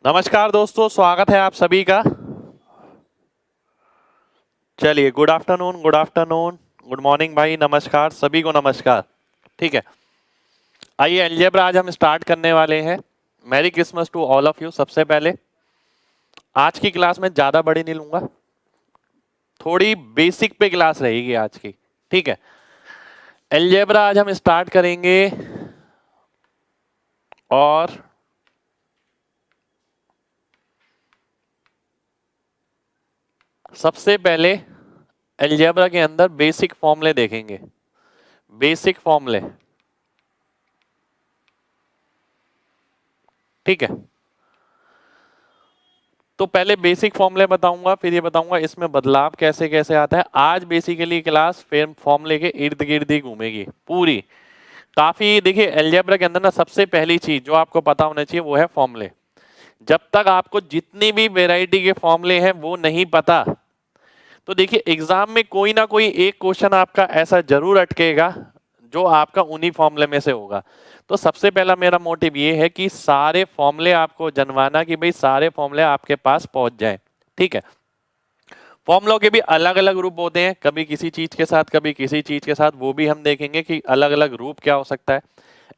नमस्कार दोस्तों, स्वागत है आप सभी का। चलिए, good afternoon, good afternoon, good morning भाई, नमस्कार सभी को, नमस्कार। ठीक है, आइए अलजेब्रा आज हम स्टार्ट करने वाले हैं। Merry Christmas to all of you. सबसे पहले आज की क्लास में ज़्यादा बड़ी नहीं लूंगा, थोड़ी बेसिक पे क्लास रहेगी आज की। ठीक है, अलजेब्रा आज हम स्टार्ट करेंगे और सबसे पहले अलजेब्रा के अंदर बेसिक फॉर्मूले देखेंगे। बेसिक फॉर्मूले, ठीक है। तो पहले बेसिक फॉर्मूले बताऊंगा, फिर ये बताऊंगा इसमें बदलाव कैसे कैसे आता है। आज बेसिकली क्लास फिर फॉर्मूले के इर्द गिर्द ही घूमेगी पूरी। काफी देखिए, अलजेब्रा के अंदर ना सबसे पहली चीज जो आपको पता होना चाहिए वो है फॉर्मूले। जब तक आपको जितनी भी वेराइटी के फॉर्मूले हैं वो नहीं पता, तो देखिए एग्जाम में कोई ना कोई एक क्वेश्चन आपका ऐसा जरूर अटकेगा जो आपका उन्हीं फॉर्मूले में से होगा। तो सबसे पहला मेरा मोटिव ये है कि सारे फॉर्मूले आपको जनवाना, कि भाई सारे फॉर्मूले आपके पास पहुंच जाए। ठीक है, फॉर्मूलों के भी अलग अलग रूप होते हैं, कभी किसी चीज के साथ कभी किसी चीज के साथ, वो भी हम देखेंगे कि अलग अलग रूप क्या हो सकता है।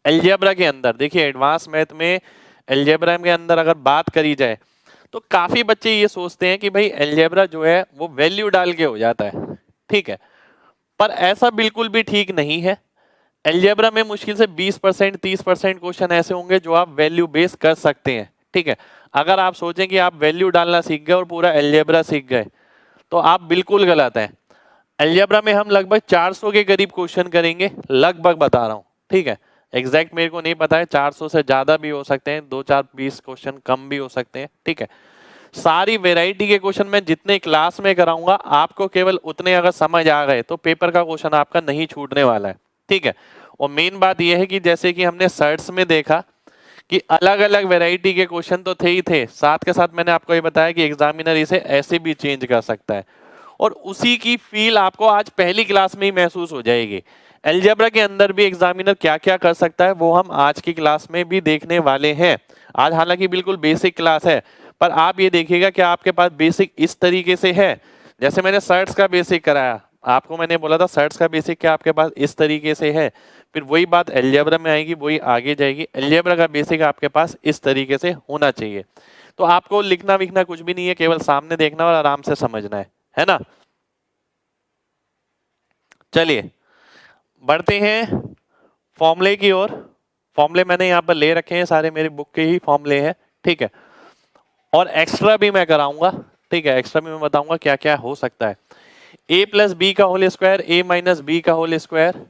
अलजेब्रा के अंदर देखिए, एडवांस मैथ में अलजेब्रा के अंदर अगर बात करी जाए तो काफी बच्चे ये सोचते हैं कि भाई अलजेब्रा जो है वो वैल्यू डाल के हो जाता है। ठीक है, पर ऐसा बिल्कुल भी ठीक नहीं है। अलजेब्रा में मुश्किल से 20% 30% क्वेश्चन ऐसे होंगे जो आप वैल्यू बेस कर सकते हैं। ठीक है, अगर आप सोचें कि आप वैल्यू डालना सीख गए और पूरा अलजेब्रा सीख गए तो आप बिल्कुल गलत हैं। अलजेब्रा में हम लगभग 400 के करीब क्वेश्चन करेंगे, लगभग बता रहा हूँ। ठीक है, एग्जैक्ट मेरे को नहीं पता है, 400 से ज्यादा भी हो सकते हैं, 2 4 20 क्वेश्चन कम भी हो सकते हैं। ठीक है, सारी वैरायटी के क्वेश्चन मैं जितने क्लास में कराऊंगा आपको केवल उतने अगर समझ आ गए तो पेपर का क्वेश्चन आपका नहीं छूटने वाला है। ठीक है, और मेन बात यह है कि जैसे कि हमने सर्ट्स में देखा कि अलग अलग वैरायटी के क्वेश्चन तो थे ही थे, साथ के साथ मैंने आपको ये बताया कि एग्जामिनर इसे ऐसे भी चेंज कर सकता है, और उसी की फील आपको आज पहली क्लास में ही महसूस हो जाएगी। अलजेब्रा के अंदर भी एग्जामिनर क्या क्या कर सकता है वो हम आज की क्लास में भी देखने वाले हैं। आज हालांकि बिल्कुल बेसिक क्लास है, पर आप ये देखिएगा कि आपके पास बेसिक इस तरीके से है। जैसे मैंने सर्ट्स का बेसिक कराया आपको, मैंने बोला था सर्ट्स का बेसिक क्या आपके पास इस तरीके से है, फिर वही बात अलजेब्रा में आएगी, वही आगे जाएगी। अलजेब्रा का बेसिक आपके पास इस तरीके से होना चाहिए। तो आपको लिखना विखना कुछ भी नहीं है, केवल सामने देखना और आराम से समझना है ना। चलिए बढ़ते हैं फॉर्मूले की ओर। फॉर्मूले मैंने यहाँ पर ले रखे हैं, सारे मेरी बुक के ही फॉर्मूले हैं। ठीक है, और एक्स्ट्रा भी मैं कराऊंगा। ठीक है, एक्स्ट्रा भी मैं बताऊंगा क्या क्या हो सकता है। ए प्लस बी का होल स्क्वायर, ए माइनस बी का होल स्क्वायर,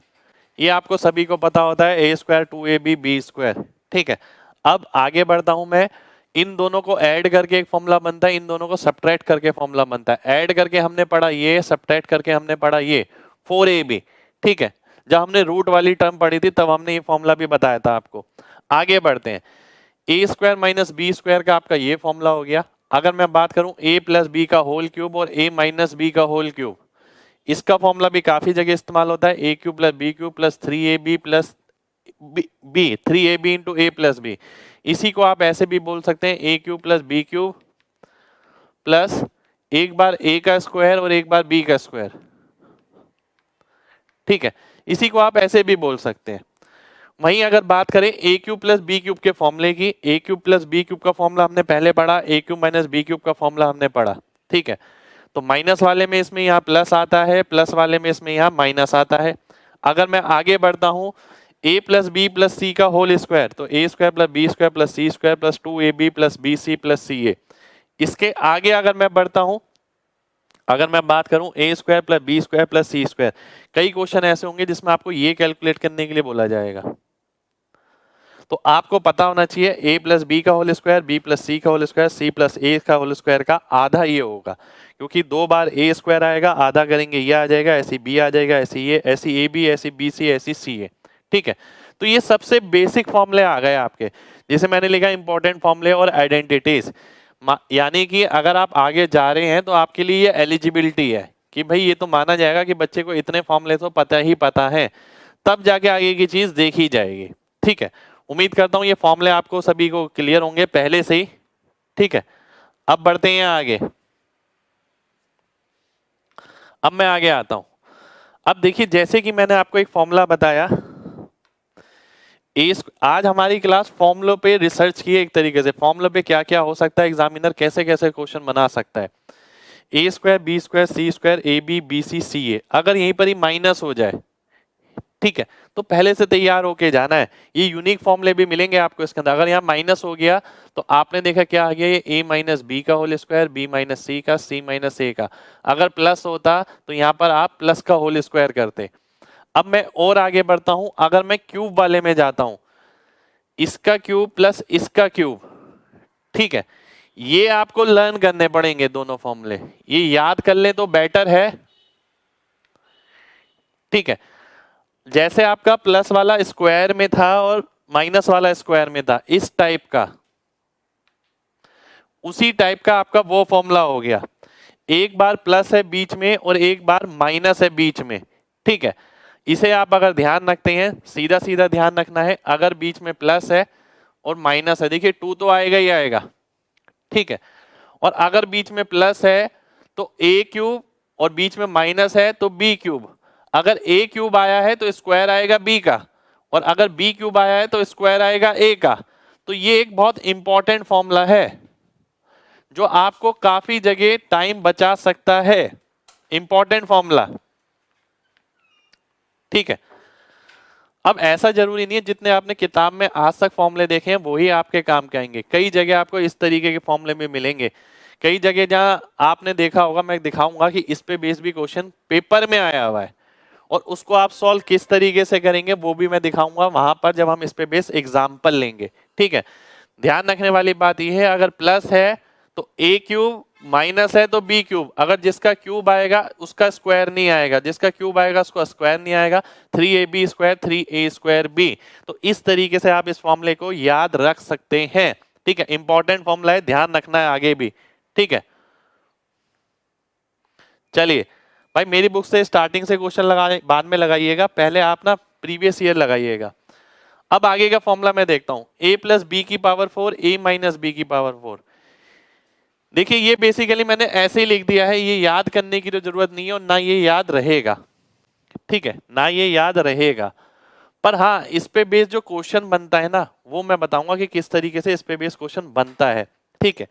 ये आपको सभी को पता होता है, A square 2ab B square. ठीक है, अब आगे बढ़ता हूं मैं। इन दोनों को ऐड करके एक फॉर्मूला बनता है, इन दोनों को सब्ट्रैक्ट करके फॉर्मूला बनता है। ऐड करके हमने पढ़ा ये, सब्ट्रैक्ट करके हमने पढ़ा ये, 4ab। ठीक है, जब हमने रूट वाली टर्म पढ़ी थी तब हमने ये फॉर्मूला भी बताया था आपको। आगे बढ़ते हैं, ए स्क्वायर माइनस बी स्क्वायर का आपका ये फॉर्मूला हो गया। अगर मैं बात करूं ए प्लस बी का होल क्यूब और ए माइनस बी का होल क्यूब, इसका फॉर्मूला भी काफी जगह इस्तेमाल होता है, A cube plus B cube plus 3ab plus B, 3ab into A plus B. इसी को आप ऐसे भी बोल सकते हैं, A cube plus B cube plus एक बार ए का स्क्वायर और एक बार बी का स्क्वायर। ठीक है, इसी को आप ऐसे भी बोल सकते हैं। वहीं अगर बात करें ए क्यूब प्लस बी क्यूब के फॉर्मूले की, ए क्यूब प्लस बी क्यूब का फॉर्मूला हमने पहले पढ़ा, ए क्यूब माइनस बी क्यूब का फॉर्मूला हमने पढ़ा। ठीक है, तो माइनस वाले में इसमें यहाँ प्लस आता है, प्लस वाले में इसमें यहाँ माइनस आता है। अगर मैं आगे बढ़ता हूँ, A plus B plus C का होल स्क्वायर, तो A square plus B square plus C square plus 2ab plus B C plus C A. इसके आगे अगर मैं बढ़ता हूँ, अगर मैं बात करूं A square plus B square plus C square, कई क्वेश्चन ऐसे होंगे जिसमें आपको ये कैलकुलेट करने के लिए बोला जाएगा। तो आपको पता होना चाहिए ए प्लस बी का whole square, b plus C का होल स्क्वायर, सी प्लस ए का होल स्क्वायर का आधा ये होगा, क्योंकि 2 बार ए स्क्वायर आएगा, आधा करेंगे ये आ जाएगा, ऐसी बी आ जाएगा, ऐसी ये, ऐसी ए बी, ऐसी बी सी, ऐसी सी ए। ठीक है, तो ये सबसे बेसिक फॉर्मूले आ गए आपके, जिसे मैंने लिखा इंपॉर्टेंट फॉर्मूले और आइडेंटिटीज। यानी कि अगर आप आगे जा रहे हैं तो आपके लिए ये एलिजिबिलिटी है कि भाई ये तो माना जाएगा कि बच्चे को इतने फॉर्मूले तो पता ही पता है, तब जाके आगे की चीज देखी जाएगी। ठीक है, उम्मीद करता हूं ये फॉर्मूले आपको सभी को क्लियर होंगे पहले से ही। ठीक है, अब बढ़ते हैं आगे। अब मैं आगे आता हूं। अब देखिए, जैसे कि मैंने आपको एक फॉर्मूला बताया, आज हमारी क्लास फॉर्मूलों पे रिसर्च की है। एक तरीके से फॉर्मूलों पे क्या क्या हो सकता है, एग्जामिनर कैसे कैसे क्वेश्चन बना सकता है। A square B square C square A B B C C A, अगर यहीं पर ही माइनस हो जाए, ठीक है, तो पहले से तैयार होके जाना है। ये यूनिक फॉर्मूले भी मिलेंगे आपको इसके अंदर। अगर यहाँ माइनस हो गया तो आपने देखा क्या आ गया, ये ए माइनस बी का होल स्क्वायर, बी माइनस सी का, सी माइनस ए का। अगर प्लस होता तो यहाँ पर आप प्लस का होल स्क्वायर करते। अब मैं और आगे बढ़ता हूं, अगर मैं क्यूब वाले में जाता हूं, इसका क्यूब प्लस इसका क्यूब, ठीक है, ये आपको लर्न करने पड़ेंगे दोनों फॉर्मूले, ये याद कर ले तो बेटर है। ठीक है, जैसे आपका प्लस वाला स्क्वायर में था और माइनस वाला स्क्वायर में था, इस टाइप का, उसी टाइप का आपका वो फॉर्मूला हो गया। एक बार प्लस है बीच में और एक बार माइनस है बीच में, ठीक है। इसे आप अगर ध्यान रखते हैं, सीधा सीधा ध्यान रखना है, अगर बीच में प्लस है और माइनस है, देखिए 2 तो आएगा ही आएगा, ठीक है। और अगर बीच में प्लस है तो ए क्यूब और बीच में माइनस है तो बी क्यूब। अगर ए क्यूब आया है तो स्क्वायर आएगा बी का, और अगर बी क्यूब आया है तो स्क्वायर आएगा ए का। तो ये एक बहुत इंपॉर्टेंट फॉर्मूला है जो आपको काफी जगह टाइम बचा सकता है। इंपॉर्टेंट फॉर्मूला, ठीक है। अब ऐसा जरूरी नहीं है जितने आपने किताब में आज तक फॉर्मूले देखे हैं वही आपके काम के आएंगे। कई जगह आपको इस तरीके के फॉर्मूले में मिलेंगे। कई जगह जहां आपने देखा होगा, मैं दिखाऊंगा कि इस पे बेस भी क्वेश्चन पेपर में आया हुआ है, और उसको आप सॉल्व किस तरीके से करेंगे वो भी मैं दिखाऊंगा वहां पर, जब हम इस पे बेस एग्जाम्पल लेंगे, ठीक है। ध्यान रखने वाली बात यह है, अगर प्लस है तो ए क्यूब, माइनस है तो बी क्यूब। अगर जिसका क्यूब आएगा उसका स्क्वायर नहीं आएगा, जिसका क्यूब आएगा उसका स्क्वायर नहीं आएगा। 3ab square 3a square B. तो इस तरीके से आप इस फॉर्मूले को याद रख सकते हैं, ठीक है। इंपॉर्टेंट फॉर्मूला है, ध्यान रखना है आगे भी, ठीक है। चलिए भाई, मेरी बुक से स्टार्टिंग से क्वेश्चन लगा, बाद में लगाइएगा, पहले आप ना प्रीवियस ईयर लगाइएगा। अब आगे का फॉर्मूला मैं देखता हूं, a प्लस बी की पावर 4 a माइनस बी की पावर 4। देखिए ये बेसिकली मैंने ऐसे ही लिख दिया है, ये याद करने की तो जरूरत नहीं है और ना ये याद रहेगा, ठीक है, ना ये याद रहेगा। पर हाँ, इस पे बेस जो क्वेश्चन बनता है ना, वो मैं बताऊंगा कि किस तरीके से इस पे बेस क्वेश्चन बनता है, ठीक है।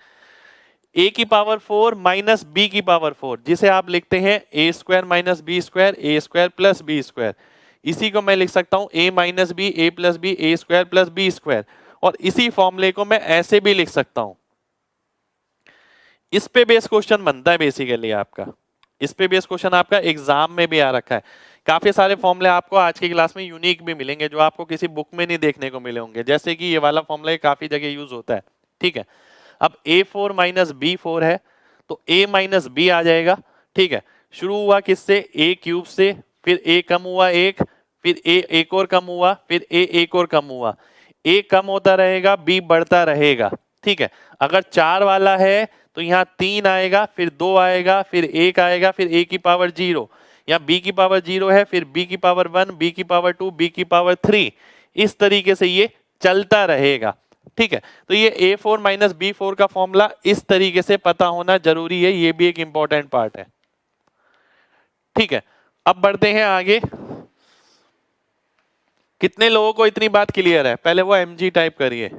a की पावर 4 माइनस बी की पावर 4, जिसे आप लिखते हैं a square minus b square a square plus B square. इसी को मैं लिख सकता हूं a minus b a plus b a square plus B square. और इसी फॉर्मूले को मैं ऐसे भी लिख सकता हूं। इस पे बेस क्वेश्चन बनता है बेसिकली आपका, इस पे बेस क्वेश्चन आपका एग्जाम में भी आ रखा है। काफी सारे फॉर्मूले आपको आज की क्लास में यूनिक भी मिलेंगे जो आपको किसी बुक में नहीं देखने को मिले होंगे, जैसे कि ये वाला फॉर्मूला काफी जगह यूज होता है, ठीक है। अब a4 माइनस बी 4 है तो a माइनस बी आ जाएगा, ठीक है। शुरू हुआ किससे, a क्यूब से, फिर a कम हुआ एक, फिर a एक और कम हुआ, फिर a एक और कम हुआ। a कम होता रहेगा, b बढ़ता रहेगा, ठीक है। अगर 4 वाला है तो यहाँ 3 आएगा, फिर 2 आएगा, फिर 1 आएगा, फिर a की पावर 0। यहाँ b की पावर 0 है, फिर b की पावर 1, b की पावर 2, b की पावर 3। इस तरीके से ये चलता रहेगा, ठीक है। तो ये a4 माइनस b4 का फॉर्मूला इस तरीके से पता होना जरूरी है, ये भी एक इंपॉर्टेंट पार्ट है, ठीक है। अब बढ़ते हैं आगे। कितने लोगों को इतनी बात क्लियर है, पहले वो mg टाइप करिए,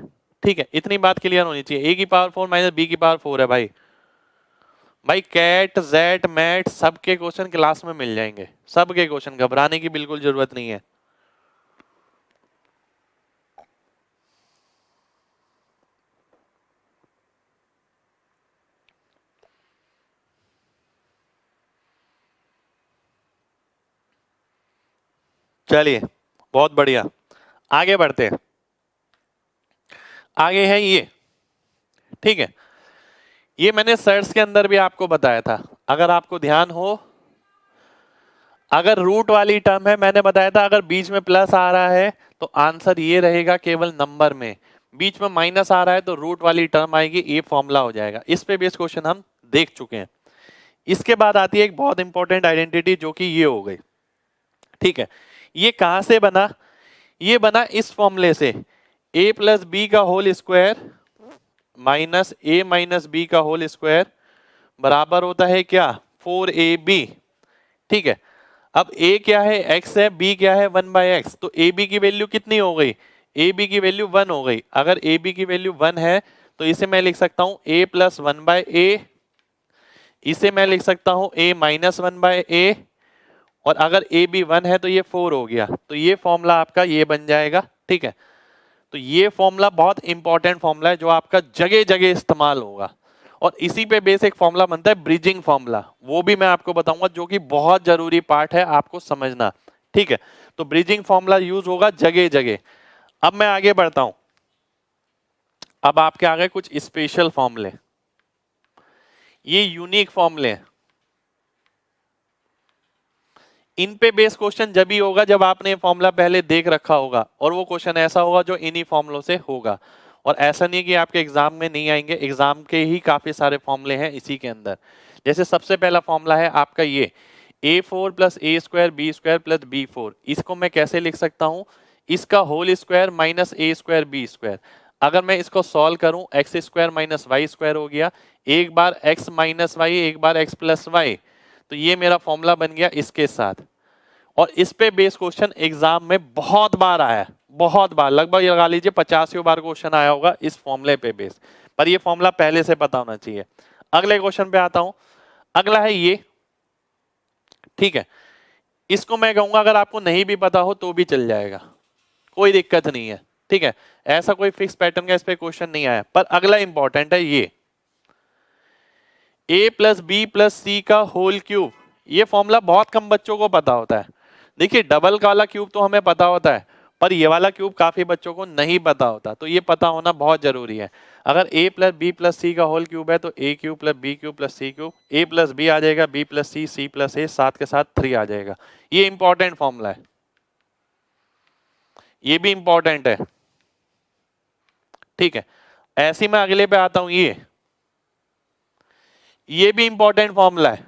ठीक है। इतनी बात क्लियर होनी चाहिए, a की पावर 4 माइनस b की पावर 4 है भाई। भाई कैट जेट मैट सबके क्वेश्चन क्लास में मिल जाएंगे, सबके क्वेश्चन, घबराने की बिल्कुल जरूरत नहीं है। चलिए बहुत बढ़िया, आगे बढ़ते हैं। आगे है ये, ठीक है। ये मैंने सर्च के अंदर भी आपको बताया था, अगर आपको ध्यान हो। अगर रूट वाली टर्म है, मैंने बताया था अगर बीच में प्लस आ रहा है तो आंसर ये रहेगा केवल नंबर में, बीच में माइनस आ रहा है तो रूट वाली टर्म आएगी, ये फॉर्मूला हो जाएगा। इस पे बेस क्वेश्चन हम देख चुके हैं। इसके बाद आती है एक बहुत इंपॉर्टेंट आइडेंटिटी जो कि ये हो गई, ठीक है। ये कहां से बना, ये बना इस फॉर्मूले से, a प्लस बी का होल स्क्वायर माइनस ए माइनस बी का होल स्क्वायर बराबर होता है क्या, 4ab। ठीक है, अब a क्या है, x है, b क्या है, 1/x। तो ab की वैल्यू कितनी हो गई, ab की वैल्यू 1 हो गई। अगर ab की वैल्यू 1 है तो इसे मैं लिख सकता हूं a प्लस 1/a, इसे मैं लिख सकता हूं a माइनस 1/a, और अगर ए बी 1 है तो ये 4 हो गया। तो ये फॉर्मूला आपका ये बन जाएगा। ठीक है, तो ये फॉर्मूला बहुत इंपॉर्टेंट फॉर्मूला है जो आपका जगह जगह इस्तेमाल होगा। और इसी पे बेस एक फॉर्मूला बनता है ब्रिजिंग फॉर्मूला, वो भी मैं आपको बताऊंगा, जो कि बहुत जरूरी पार्ट है आपको समझना। ठीक है, तो ब्रिजिंग फॉर्मूला यूज होगा जगह जगह। अब मैं आगे बढ़ता हूं, अब आपके आगे कुछ स्पेशल फॉर्मूले, ये यूनिक फॉर्मूले हैं। इन पे बेस क्वेश्चन जब ही होगा जब आपने ये फॉर्मूला पहले देख रखा होगा, और वो क्वेश्चन ऐसा होगा जो इन्हीं फॉर्मूलों से होगा। और ऐसा नहीं कि आपके एग्जाम में नहीं आएंगे, एग्जाम के ही काफी सारे फॉर्मूले हैं इसी के अंदर। जैसे सबसे पहला फॉर्मूला है आपका ये a4 प्लस ए square B square plus b4। इसको मैं कैसे लिख सकता हूं, इसका whole square minus A square B square. अगर मैं इसको सॉल्व करूं, X square minus Y square हो गया, एक बार x माइनस वाई, एक बार x प्लस वाई। तो ये मेरा फॉर्मूला बन गया इसके साथ। और इस पे बेस क्वेश्चन एग्जाम में बहुत बार आया है, बहुत बार, लगभग लगा लीजिए 50 बार क्वेश्चन आया होगा इस फॉर्मूले पे बेस। पर ये फॉर्मूला पहले से पता होना चाहिए। अगले क्वेश्चन पे आता हूं, अगला है ये। ठीक है, इसको मैं कहूंगा अगर आपको नहीं भी पता हो तो भी चल जाएगा, कोई दिक्कत नहीं है। ठीक है, ऐसा कोई फिक्स पैटर्न का इस पे क्वेश्चन नहीं आया। पर अगला इंपॉर्टेंट है ये a plus B plus C का होल क्यूब। ये फॉर्मूला बहुत कम बच्चों को पता होता है। देखिए डबल वाला क्यूब तो हमें पता होता है, पर ये वाला क्यूब काफी बच्चों को नहीं पता होता, तो ये पता होना बहुत जरूरी है। अगर a plus B plus C का होल क्यूब है तो a cube plus B cube plus C cube, a plus B आ जाएगा, b plus C, C plus A, साथ के साथ 3 आ जाएगा। ये इंपॉर्टेंट फॉर्मूला है, ये भी इंपॉर्टेंट है। ठीक है, ऐसे मैं अगले पे आता हूं, ये भी इंपॉर्टेंट फॉर्मूला है।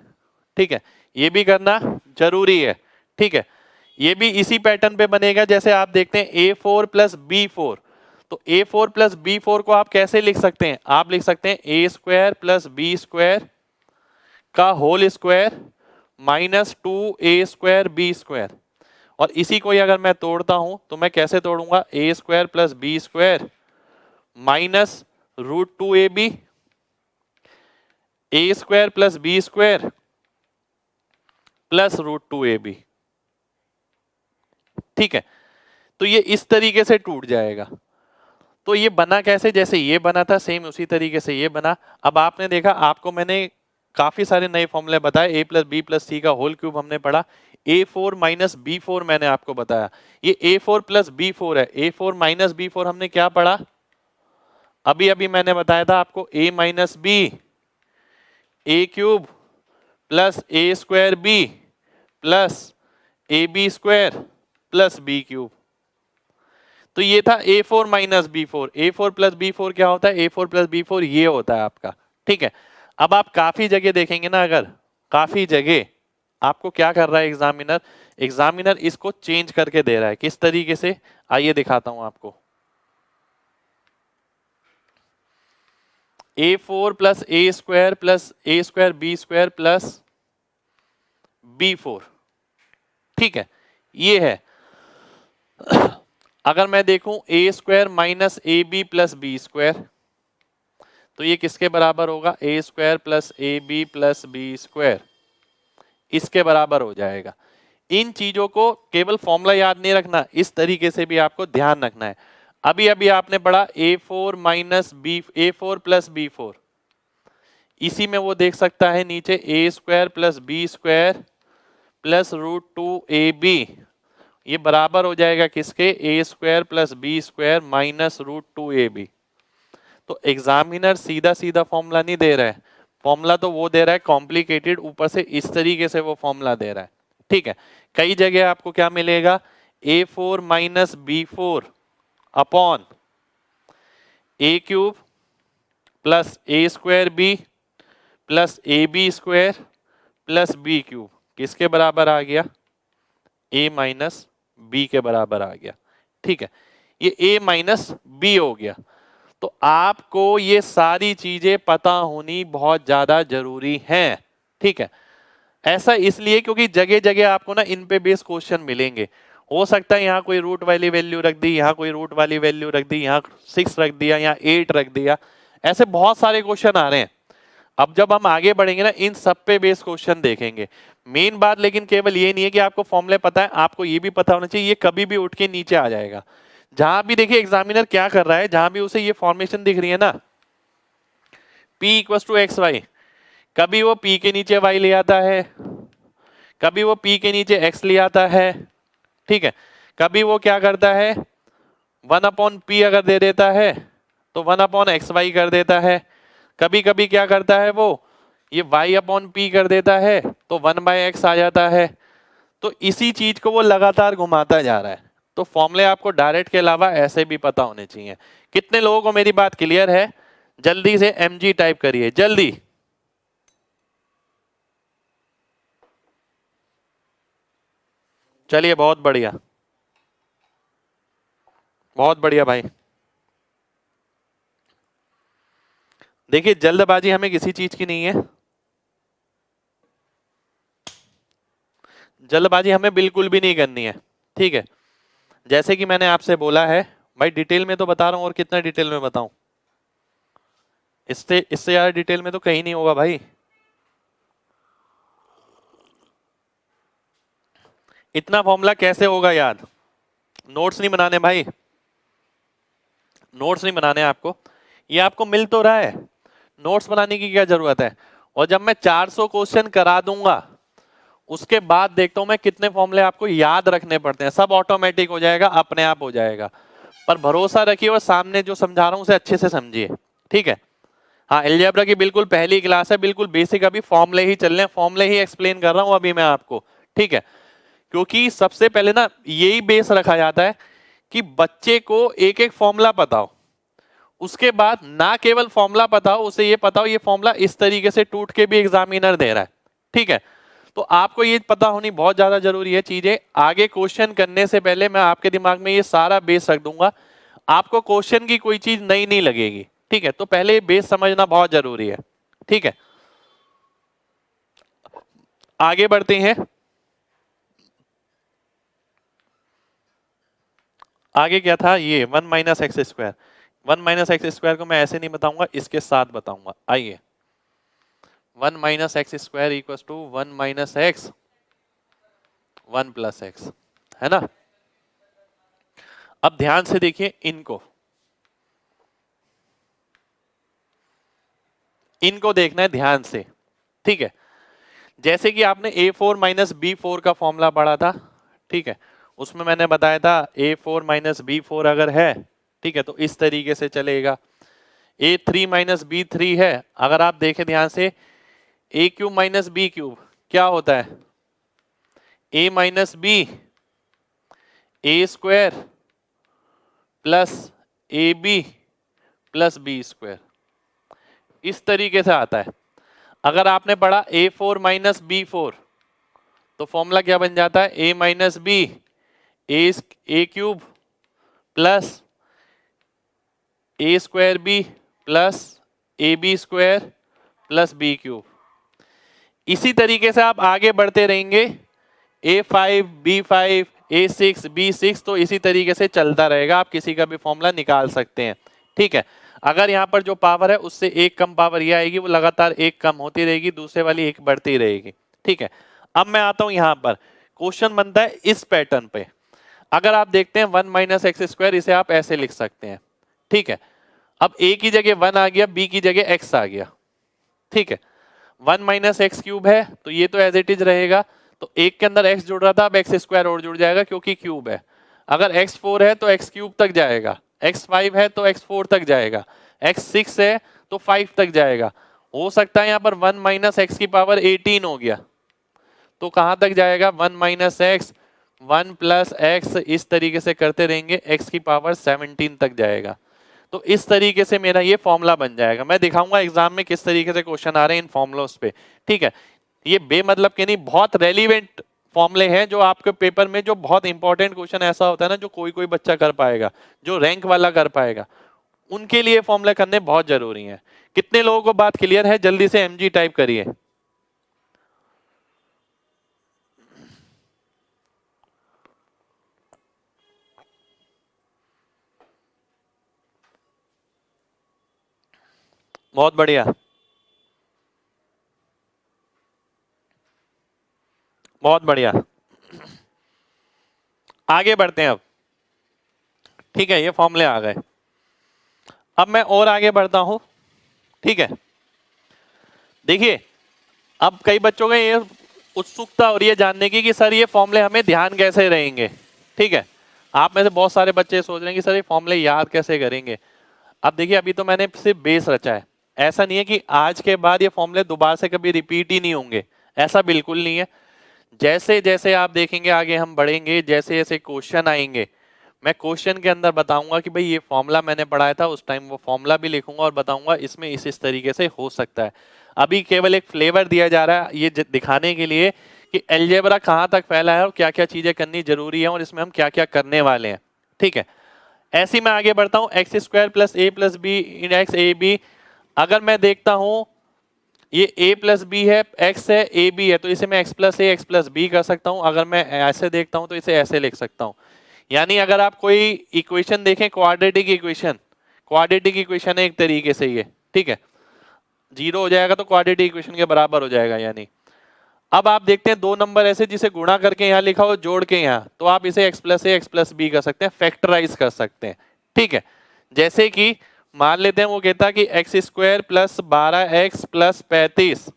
ठीक है, ये भी करना जरूरी है। ठीक है, ये भी इसी पैटर्न पे बनेगा जैसे आप देखते हैं a4 प्लस b4। तो a4 प्लस b4 को आप कैसे लिख सकते हैं, आप लिख सकते हैं a square plus B square का whole square minus 2a square B square. और इसी को ही अगर मैं तोड़ता हूं तो मैं कैसे तोड़ूंगा, a square plus B square minus √2ab, a square plus B square plus √2ab। ठीक है, तो ये इस तरीके से टूट जाएगा। तो ये बना कैसे, जैसे ये बना था सेम उसी तरीके से ये बना। अब आपने देखा, आपको मैंने काफी सारे नए फॉर्मूले बताए, a plus B plus C का होल क्यूब हमने पढ़ा, a4 माइनस b4 मैंने आपको बताया। ये a4 प्लस b4 है, a4 माइनस b4 हमने क्या पढ़ा, अभी अभी मैंने बताया था आपको, a minus b, a cube plus A square b plus A b square plus B cube. तो ये था a4 minus b4। a4 plus b4 क्या होता है, a4 प्लस b4 ये होता है आपका। ठीक है, अब आप काफी जगह देखेंगे ना, अगर काफी जगह आपको क्या कर रहा है एग्जामिनर, एग्जामिनर इसको चेंज करके दे रहा है। किस तरीके से, आइए दिखाता हूं आपको। a4 प्लस ए स्क्वायर प्लस ए square B square plus b4। ठीक है, ये है। अगर मैं देखूं A square minus A B plus B square, तो ये किसके बराबर होगा, A square plus A B plus B square, इसके बराबर हो जाएगा। इन चीजों को केवल फॉर्मूला याद नहीं रखना, इस तरीके से भी आपको ध्यान रखना है। अभी अभी आपने पढ़ा a4 minus B, a4 plus b4, इसी में वो देख सकता है नीचे A square plus B square plus √2ab, ये बराबर हो जाएगा किसके, A square plus B square minus √2ab। तो एग्जामिनर सीधा सीधा फॉर्मूला नहीं दे रहा है, फॉर्मूला तो वो दे रहा है कॉम्प्लिकेटेड, ऊपर से इस तरीके से वो फॉर्मूला दे रहा है। ठीक है, कई जगह आपको क्या मिलेगा, a4 minus b4 upon a cube plus A square b plus A b square plus B cube, किसके बराबर आ गया, a माइनस बी के बराबर आ गया। ठीक है, ये a माइनस बी हो गया। तो आपको ये सारी चीजें पता होनी बहुत ज्यादा जरूरी हैं, ठीक है। ऐसा इसलिए क्योंकि जगह जगह आपको ना इन पे बेस क्वेश्चन मिलेंगे। हो सकता है यहाँ कोई रूट वाली वैल्यू रख दी, यहाँ कोई रूट वाली वैल्यू रख दी, यहाँ 6 रख दिया, यहाँ 8 रख दिया, ऐसे बहुत सारे क्वेश्चन आ रहे हैं। अब जब हम आगे बढ़ेंगे ना इन सब पे बेस क्वेश्चन देखेंगे। मेन बात लेकिन केवल ये नहीं है कि आपको फॉर्मूले पता है, आपको ये भी पता होना चाहिए ये कभी भी उठ के नीचे आ जाएगा। जहां भी देखिए एग्जामिनर क्या कर रहा है, जहां भी उसे ये फॉर्मेशन दिख रही है ना P equal to x y, कभी वो P के नीचे y ले आता है, कभी वो P के नीचे x ले आता है, ठीक है। कभी वो क्या करता है 1/p अगर दे देता है तो 1/xy कर देता है। कभी कभी क्या करता है वो ये y/p कर देता है तो 1/x आ जाता है। तो इसी चीज को वो लगातार घुमाता जा रहा है। तो फॉर्मूले आपको डायरेक्ट के अलावा ऐसे भी पता होने चाहिए। कितने लोगों को मेरी बात क्लियर है? जल्दी से mg टाइप करिए जल्दी। चलिए बहुत बढ़िया, बहुत बढ़िया भाई। देखिए जल्दबाजी हमें किसी चीज की नहीं है, जल्दबाजी हमें बिल्कुल भी नहीं करनी है, ठीक है। जैसे कि मैंने आपसे बोला है भाई, डिटेल में तो बता रहा हूं, और कितना डिटेल में बताऊं? इससे ज्यादा डिटेल में तो कहीं नहीं होगा भाई। इतना फॉर्मूला कैसे होगा याद? नोट्स नहीं बनाने भाई, नोट्स नहीं बनाने आपको, ये आपको मिल तो रहा है, नोट्स बनाने की क्या जरूरत है? और जब मैं 400 क्वेश्चन करा दूंगा उसके बाद देखता हूं मैं कितने फॉर्मूले आपको याद रखने पड़ते हैं। सब ऑटोमेटिक हो जाएगा, अपने आप हो जाएगा। पर भरोसा रखिए और सामने जो समझा रहा हूं उसे अच्छे से समझिए, ठीक है। हाँ अलजेब्रा की बिल्कुल पहली क्लास है, बिल्कुल बेसिक, अभी फॉर्मूले ही चल रहे हैं, फॉर्मूले ही एक्सप्लेन कर रहा हूं अभी मैं आपको, ठीक है। क्योंकि सबसे पहले ना यही बेस रखा जाता है कि बच्चे को एक एक फॉर्मूला पता हो, उसके बाद ना केवल फॉर्मूला पता हो, उसे ये पता हो ये फॉर्मूला इस तरीके से टूट के भी एग्जामिनर दे रहा है, ठीक है। तो आपको ये पता होनी बहुत ज्यादा जरूरी है चीजें। आगे क्वेश्चन करने से पहले मैं आपके दिमाग में ये सारा बेस रख दूंगा, आपको क्वेश्चन की कोई चीज नई नहीं लगेगी, ठीक है। तो पहले बेस समझना बहुत जरूरी है, ठीक है। आगे बढ़ते हैं, आगे क्या था ये 1 minus x square. 1 minus x square को मैं ऐसे नहीं बताऊंगा, इसके साथ बताऊंगा। आइए 1 minus x square equal to 1 minus x 1 plus x, है ना। अब ध्यान से देखिए इनको देखना है ध्यान से, ठीक है। जैसे कि आपने a4 माइनस b4 का फॉर्मूला पढ़ा था, ठीक है। उसमें मैंने बताया था a4 माइनस b4 अगर है, ठीक है, तो इस तरीके से चलेगा। a3 माइनस b3 है, अगर आप देखें ध्यान से a cube minus b cube क्या होता है? a minus b a square plus A B plus B square, इस तरीके से आता है। अगर आपने पढ़ा a4 माइनस b4 तो फॉर्मूला क्या बन जाता है? a minus b a cube plus A square b plus A b square plus B cube. इसी तरीके से आप आगे बढ़ते रहेंगे, a5 b5 a6 b6, तो इसी तरीके से चलता रहेगा। आप किसी का भी फॉर्मूला निकाल सकते हैं, ठीक है। अगर यहाँ पर जो पावर है उससे एक कम पावर ये आएगी, वो लगातार एक कम होती रहेगी, दूसरे वाली एक बढ़ती रहेगी, ठीक है। अब मैं आता हूं यहाँ पर, क्वेश्चन बनता है इस पैटर्न पे। अगर आप देखते हैं 1 माइनस एक्स स्क्वायर, इसे आप ऐसे लिख सकते हैं, ठीक है। अब a की जगह 1 आ गया, b की जगह x आ गया, ठीक है। 1 माइनस एक्स क्यूब है तो ये तो एज इट इज रहेगा, तो एक के अंदर x जुड़ रहा था, अब एक्स स्क्वायर और जुड़ जाएगा क्योंकि क्यूब है। अगर x 4 है तो x क्यूब तक जाएगा, x 5 है तो x 4 तक जाएगा, x 6 है तो 5 तक जाएगा। हो सकता है यहाँ पर 1 माइनस एक्स की पावर 18 हो गया, तो कहां तक जाएगा? 1 माइनस एक्स 1 प्लस एक्स, इस तरीके से करते रहेंगे, x की पावर 17 तक जाएगा। तो इस तरीके से मेरा ये फॉर्मूला बन जाएगा। मैं दिखाऊंगा एग्जाम में किस तरीके से क्वेश्चन आ रहे हैं इन फॉर्मूलों पे, ठीक है। ये बेमतलब के नहीं, बहुत रेलिवेंट फॉर्मूले हैं जो आपके पेपर में, जो बहुत इंपॉर्टेंट क्वेश्चन ऐसा होता है ना जो कोई कोई बच्चा कर पाएगा, जो रैंक वाला कर पाएगा, उनके लिए फॉर्मूला करने बहुत जरूरी है। कितने लोगों को बात क्लियर है? जल्दी से mg टाइप करिए। बहुत बढ़िया, बहुत बढ़िया। आगे बढ़ते हैं अब। ठीक है, ये फॉर्मूले आ गए। अब मैं और आगे बढ़ता हूं। ठीक है, देखिए अब कई बच्चों का ये उत्सुकता हो रही है जानने की कि सर ये फॉर्मूले हमें ध्यान कैसे रहेंगे। ठीक है, आप में से बहुत सारे बच्चे सोच रहे हैं कि सर ये फॉर्मूले याद कैसे करेंगे। अब देखिए अभी तो मैंने सिर्फ बेस रचा है, ऐसा नहीं है कि आज के बाद ये फॉर्मूले दोबारा से कभी रिपीट ही नहीं होंगे, ऐसा बिल्कुल नहीं है। जैसे जैसे आप देखेंगे आगे हम बढ़ेंगे, जैसे जैसे क्वेश्चन आएंगे मैं क्वेश्चन के अंदर बताऊंगा कि भाई ये फॉर्मूला मैंने पढ़ाया था उस टाइम, वो फॉर्मूला भी लिखूंगा और बताऊंगा इसमें इस तरीके से हो सकता है। अभी केवल एक फ्लेवर दिया जा रहा है ये दिखाने के लिए कि अलजेब्रा कहाँ तक फैला है और क्या क्या चीजें करनी जरूरी है और इसमें हम क्या क्या करने वाले हैं। ठीक है, ऐसे ही मैं आगे बढ़ता हूँ। X square plus a plus b in x a b, अगर मैं देखता हूँ ये a प्लस बी है, x है, ए बी है, तो इसे मैं x प्लस ए एक्स प्लस बी कर सकता हूं। अगर मैं ऐसे देखता हूं तो इसे ऐसे लिख सकता हूं। यानी अगर आप कोई इक्वेशन देखें, क्वाड्रेटिक इक्वेशन, क्वाड्रेटिक इक्वेशन है एक तरीके से ये। ठीक है, जीरो हो जाएगा तो क्वाड्रेटिक इक्वेशन के बराबर हो जाएगा। यानी अब आप देखते हैं दो नंबर ऐसे जिसे गुणा करके यहाँ लिखा हो जोड़ के यहाँ, तो आप इसे x प्लस ए एक्स प्लस बी कर सकते हैं, फैक्टराइज कर सकते हैं। ठीक है, जैसे कि मान लेते हैं वो कहता है कि x square plus 12x plus 35,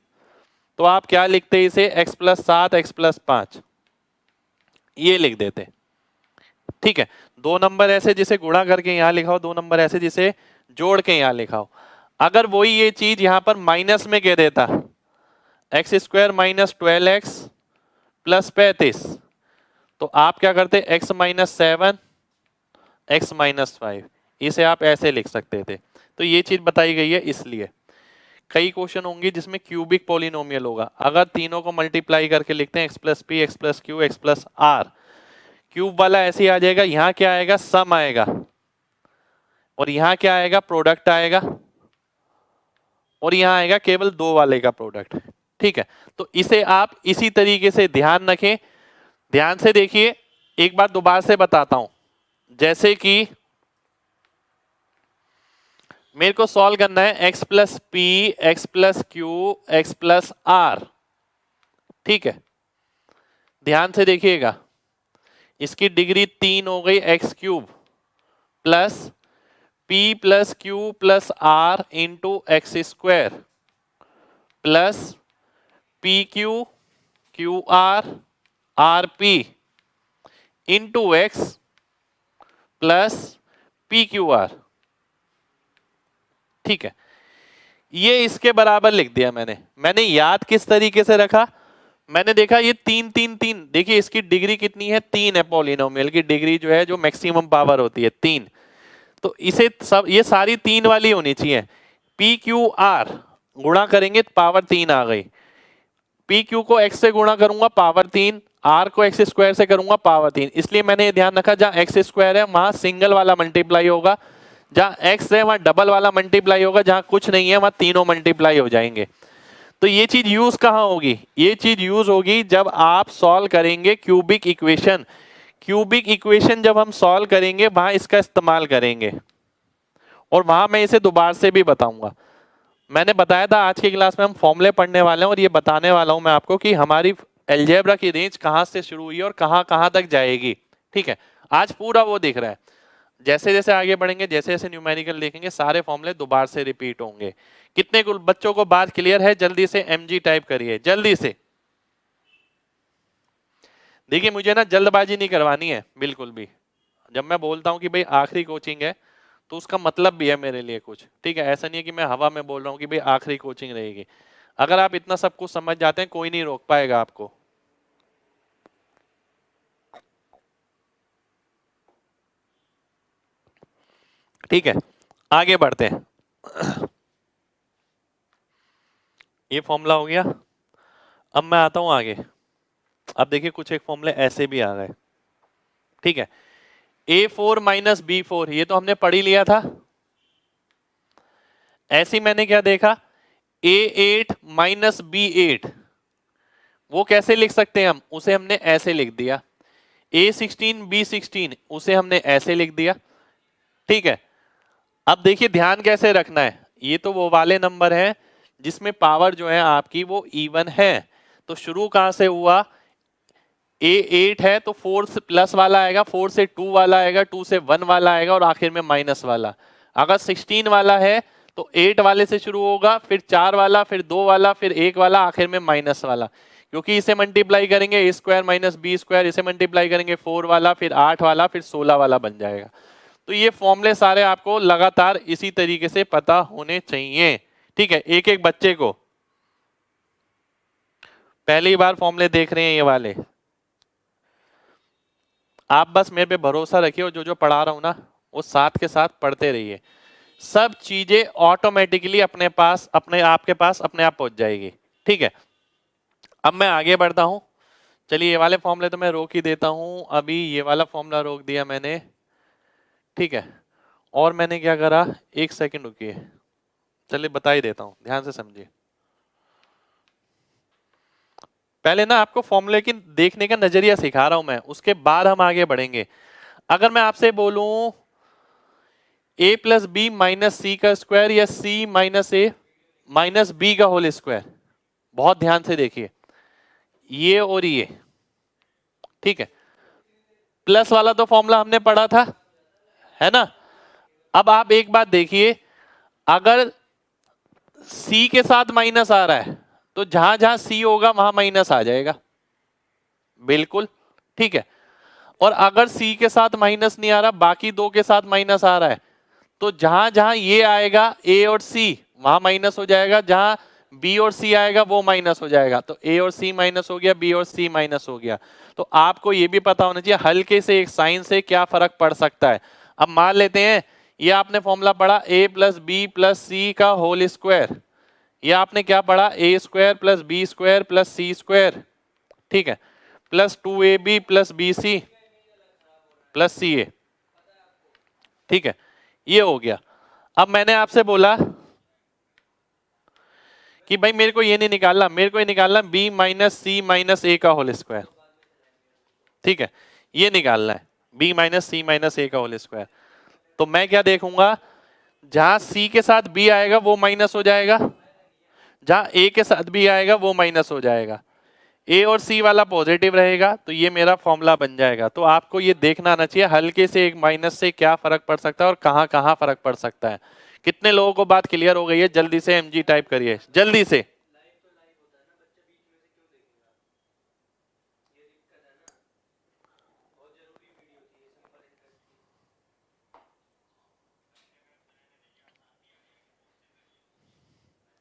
तो आप क्या लिखते हैं इसे x प्लस 7 एक्स प्लस 5, ये लिख देते। ठीक है, दो नंबर ऐसे जिसे गुणा करके यहां लिखा हो, दो नंबर ऐसे जिसे जोड़ के यहां लिखा हो। अगर वही ये चीज यहां पर माइनस में कह देता x square minus 12x plus 35, तो आप क्या करते x माइनस 7 एक्स माइनस 5, इसे आप ऐसे लिख सकते थे। तो ये चीज बताई गई है। इसलिए कई क्वेश्चन होंगे जिसमें क्यूबिक पॉलिनोमियल होगा, अगर तीनों को मल्टीप्लाई करके लिखते हैं x plus p x plus q x plus r, cube वाला ऐसे ही आ जाएगा, यहां क्या आएगा सम आएगा और यहां क्या आएगा प्रोडक्ट आएगा और यहां आएगा केवल दो वाले का प्रोडक्ट। ठीक है, तो इसे आप इसी तरीके से ध्यान रखें। ध्यान से देखिए, एक बार दोबारा से बताता हूं। जैसे कि मेरे को सॉल्व करना है x plus p x plus q x plus r. ठीक है, ध्यान से देखिएगा, इसकी डिग्री 3 हो गई x cube plus p plus q plus r into x square plus p q q r p into x plus p q r. ठीक है, ये इसके बराबर लिख दिया मैंने याद किस तरीके से रखा, मैंने देखा ये 3 3 3, देखिए इसकी डिग्री कितनी है 3 है, पॉलिनोमियल की डिग्री जो है जो मैक्सिमम पावर होती है 3, तो इसे सब ये सारी 3 वाली होनी चाहिए। पी क्यू आर गुणा करेंगे तो पावर 3 आ गई, पी क्यू को एक्स से गुणा करूंगा पावर 3, आर को एक्स स्क्वायर से करूंगा पावर 3। इसलिए मैंने ये ध्यान रखा जहां एक्स स्क्वायर है वहां सिंगल वाला मल्टीप्लाई होगा, जहां एक्स है वहां डबल वाला मल्टीप्लाई होगा, जहां कुछ नहीं है वहां तीनों मल्टीप्लाई हो जाएंगे। तो ये चीज यूज कहां होगी, ये चीज यूज होगी जब आप सॉल्व करेंगे क्यूबिक इक्वेशन। क्यूबिक इक्वेशन जब हम सॉल्व करेंगे वहां इसका इस्तेमाल करेंगे और वहां मैं इसे दोबारा से भी बताऊंगा। मैंने बताया था आज की क्लास में हम फॉर्मूले पढ़ने वाले हैं और ये बताने वाला हूं मैं आपको कि हमारी अलजेब्रा की रेंज कहां से शुरू हुई है और कहां कहां तक जाएगी। ठीक है, आज पूरा वो दिख रहा है। जैसे जैसे आगे बढ़ेंगे, जैसे जैसे न्यूमेरिकल देखेंगे, सारे फॉर्मूले दोबारा से रिपीट होंगे। कितने बच्चों को बात क्लियर है? जल्दी से mg टाइप करिए, जल्दी से। देखिए मुझे ना जल्दबाजी नहीं करवानी है बिल्कुल भी। जब मैं बोलता हूं कि भाई आखिरी कोचिंग है तो उसका मतलब भी है मेरे लिए कुछ। ठीक है, ऐसा नहीं है कि मैं हवा में बोल रहा हूं कि भाई आखिरी कोचिंग रहेगी। अगर आप इतना सब कुछ समझ जाते हैं कोई नहीं रोक पाएगा आपको। ठीक है, आगे बढ़ते हैं। ये फॉर्मूला हो गया। अब मैं आता हूं आगे। अब देखिए कुछ एक फॉर्मूले ऐसे भी आ गए। ठीक है, A4 माइनस B4 ये तो हमने पढ़ ही लिया था। ऐसी मैंने क्या देखा, A8 माइनस B8, वो कैसे लिख सकते हैं हम, उसे हमने ऐसे लिख दिया। A16 B16, उसे हमने ऐसे लिख दिया। ठीक है, अब देखिए ध्यान कैसे रखना है, ये तो वो वाले नंबर हैं जिसमें पावर जो है आपकी वो इवन है। तो शुरू कहां से हुआ, A8 है तो 4 से प्लस वाला आएगा, 4 से 2 वाला आएगा, 2 से 1 वाला आएगा और आखिर में माइनस वाला। अगर 16 वाला है तो 8 वाले से शुरू होगा, फिर 4 वाला, फिर 2 वाला, फिर 1 वाला, आखिर में माइनस वाला। क्योंकि इसे मल्टीप्लाई करेंगे ए स्क्वायर माइनस बी स्क्वायर, इसे मल्टीप्लाई करेंगे 4 वाला, फिर 8 वाला, फिर 16 वाला बन जाएगा। तो ये फॉर्मूले सारे आपको लगातार इसी तरीके से पता होने चाहिए। ठीक है, एक एक बच्चे को पहली बार फॉर्मूले देख रहे हैं ये वाले, आप बस मेरे पे भरोसा रखिए और जो जो पढ़ा रहा हूं ना वो साथ के साथ पढ़ते रहिए, सब चीजें ऑटोमेटिकली अपने पास, अपने आपके पास अपने आप पहुंच जाएगी। ठीक है, अब मैं आगे बढ़ता हूं। चलिए ये वाले फॉर्मूले तो मैं रोक ही देता हूं, अभी ये वाला फॉर्मूला रोक दिया मैंने। ठीक है, और मैंने क्या करा, एक सेकंड रुकिए, चलिए बता ही देता हूं, ध्यान से समझिए। पहले ना आपको फॉर्मूले की देखने का नजरिया सिखा रहा हूं मैं, उसके बाद हम आगे बढ़ेंगे। अगर मैं आपसे बोलूं a प्लस बी माइनस सी का स्क्वायर या c माइनस ए माइनस बी का होल स्क्वायर, बहुत ध्यान से देखिए ये और ये। ठीक है, प्लस वाला तो फॉर्मूला हमने पढ़ा था, है ना। अब आप एक बात देखिए, अगर c के साथ माइनस आ रहा है तो जहां जहां c होगा वहां माइनस आ जाएगा, बिल्कुल। ठीक है, और अगर c के साथ माइनस नहीं आ रहा, बाकी दो के साथ माइनस आ रहा है, तो जहां जहां ये आएगा a और c वहां माइनस हो जाएगा, जहां b और c आएगा वो माइनस हो जाएगा। तो a और c माइनस हो गया, b और c माइनस हो गया। तो आपको ये भी पता होना चाहिए हल्के से एक साइन से क्या फर्क पड़ सकता है। अब मान लेते हैं ये आपने फॉर्मूला पढ़ा a plus B plus C का होल स्क्वायर, ये आपने क्या पढ़ा, A square plus B square plus C square. ठीक है, plus 2ab plus B C plus C A. ठीक है, ये हो गया। अब मैंने आपसे बोला कि भाई मेरे को ये नहीं निकालना, मेरे को ये निकालना b माइनस सी माइनस ए का होल स्क्वायर। ठीक है, ये निकालना है b माइनस सी माइनस ए का होल स्क्वायर। तो मैं क्या देखूंगा, जहां c के साथ b आएगा वो माइनस हो जाएगा, जहां a के साथ b आएगा वो माइनस हो जाएगा, a और c वाला पॉजिटिव रहेगा, तो ये मेरा फॉर्मूला बन जाएगा। तो आपको ये देखना आना चाहिए हल्के से एक माइनस से क्या फर्क पड़ सकता है और कहां कहां फर्क पड़ सकता है। कितने लोगों को बात क्लियर हो गई है, जल्दी से mg टाइप करिए जल्दी से।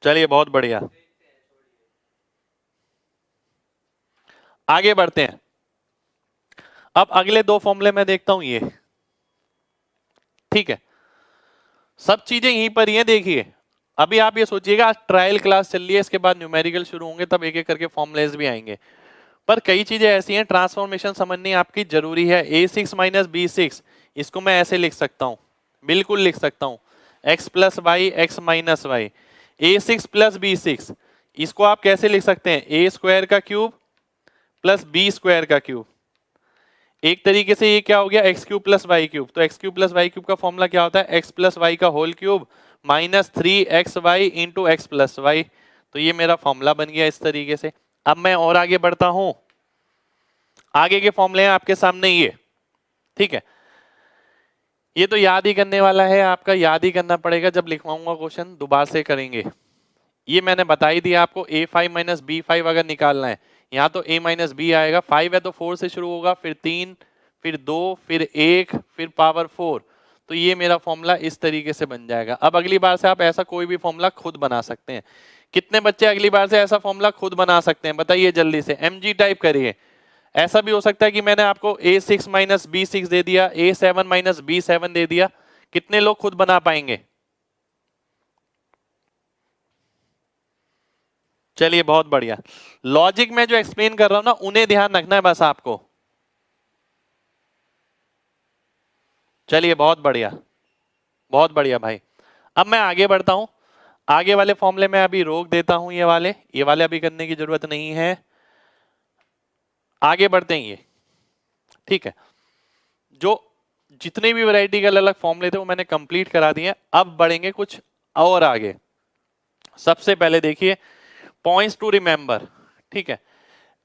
चलिए बहुत बढ़िया, आगे बढ़ते हैं। अब अगले दो फॉर्मूले में देखता हूं ये। ठीक है, सब चीजें यहीं पर ही हैं, देखिए अभी आप ये सोचिएगा आज ट्रायल क्लास चल रही है, इसके बाद न्यूमेरिकल शुरू होंगे, तब एक एक करके फॉर्मुलेज भी आएंगे। पर कई चीजें ऐसी हैं ट्रांसफॉर्मेशन समझनी आपकी जरूरी है। a6 माइनस b6, इसको मैं ऐसे लिख सकता हूं, बिल्कुल लिख सकता हूं, x plus Y X minus Y. a6 plus b6, इसको आप कैसे लिख सकते हैं, a स्क्वायर का क्यूब प्लस b स्क्वायर का क्यूब। एक तरीके से ये क्या हो गया, X cube plus Y cube. तो X cube plus Y cube का फॉर्मूला क्या होता है, एक्स प्लस वाई का whole cube minus 3xy into x plus Y. तो ये मेरा फॉर्मूला बन गया इस तरीके से। अब मैं और आगे बढ़ता हूं, आगे के फॉर्मूले हैं आपके सामने ये। ठीक है, ये तो याद ही करने वाला है, आपका याद ही करना पड़ेगा, जब लिखवाऊंगा क्वेश्चन दोबारा से करेंगे। ये मैंने बता ही दिया आपको, a5 माइनस b5 अगर निकालना है, यहाँ तो a माइनस बी आएगा, 5 है तो 4 से शुरू होगा, फिर 3, फिर 2, फिर 1, फिर पावर 4। तो ये मेरा फॉर्मूला इस तरीके से बन जाएगा। अब अगली बार से आप ऐसा कोई भी फॉर्मूला खुद बना सकते हैं। कितने बच्चे अगली बार से ऐसा फॉर्मूला खुद बना सकते हैं, बताइए जल्दी से, mg टाइप करिए। ऐसा भी हो सकता है कि मैंने आपको a6 माइनस b6 दे दिया, a7 माइनस b7 दे दिया, कितने लोग खुद बना पाएंगे। चलिए बहुत बढ़िया, लॉजिक में जो एक्सप्लेन कर रहा हूं ना उन्हें ध्यान रखना है बस आपको। चलिए बहुत बढ़िया, बहुत बढ़िया भाई। अब मैं आगे बढ़ता हूं। आगे वाले फॉर्मूले में अभी रोक देता हूं, ये वाले अभी करने की जरूरत नहीं है। आगे बढ़ते हैं ये, ठीक है। जो जितने भी वैरायटी के अलग अलग फॉर्मूले थे वो मैंने कंप्लीट करा दिए। अब बढ़ेंगे कुछ और आगे। सबसे पहले देखिए पॉइंट्स टू रिमेंबर, ठीक है।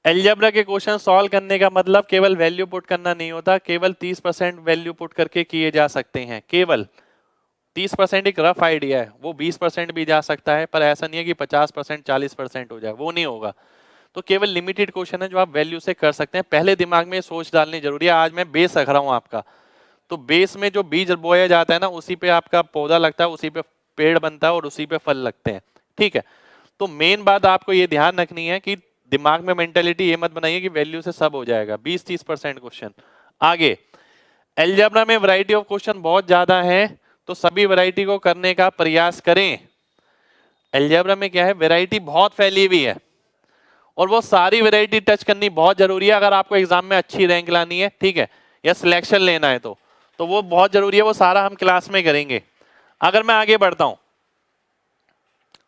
अलजेब्रा के क्वेश्चन सॉल्व करने का मतलब केवल वैल्यू पुट करना नहीं होता, केवल 30% वैल्यू पुट करके किए जा सकते हैं। केवल 30% एक रफ आइडिया है, वो 20% भी जा सकता है, पर ऐसा नहीं है कि 50% 40% हो जाए, वो नहीं होगा। तो केवल लिमिटेड क्वेश्चन है जो आप वैल्यू से कर सकते हैं। पहले दिमाग में सोच डालनी जरूरी है। आज मैं बेस रख रहा हूं आपका, तो बेस में जो बीज बोया जाता है ना, उसी पे आपका पौधा लगता है, उसी पे पेड़ बनता है और उसी पे फल लगते हैं, ठीक है। तो मेन बात आपको ये ध्यान रखनी है कि दिमाग में मेंटेलिटी ये मत बनाइए कि वैल्यू से सब हो जाएगा। 20-30% क्वेश्चन। आगे अलजेब्रा में वैरायटी ऑफ क्वेश्चन बहुत ज्यादा है, तो सभी वैरायटी को करने का प्रयास करें। अलजेब्रा में क्या है, वैरायटी बहुत फैली हुई है और वो सारी वैरायटी टच करनी बहुत जरूरी है अगर आपको एग्जाम में अच्छी रैंक लानी है, ठीक है, या सिलेक्शन लेना है तो वो बहुत जरूरी है। वो सारा हम क्लास में करेंगे। अगर मैं आगे बढ़ता हूं,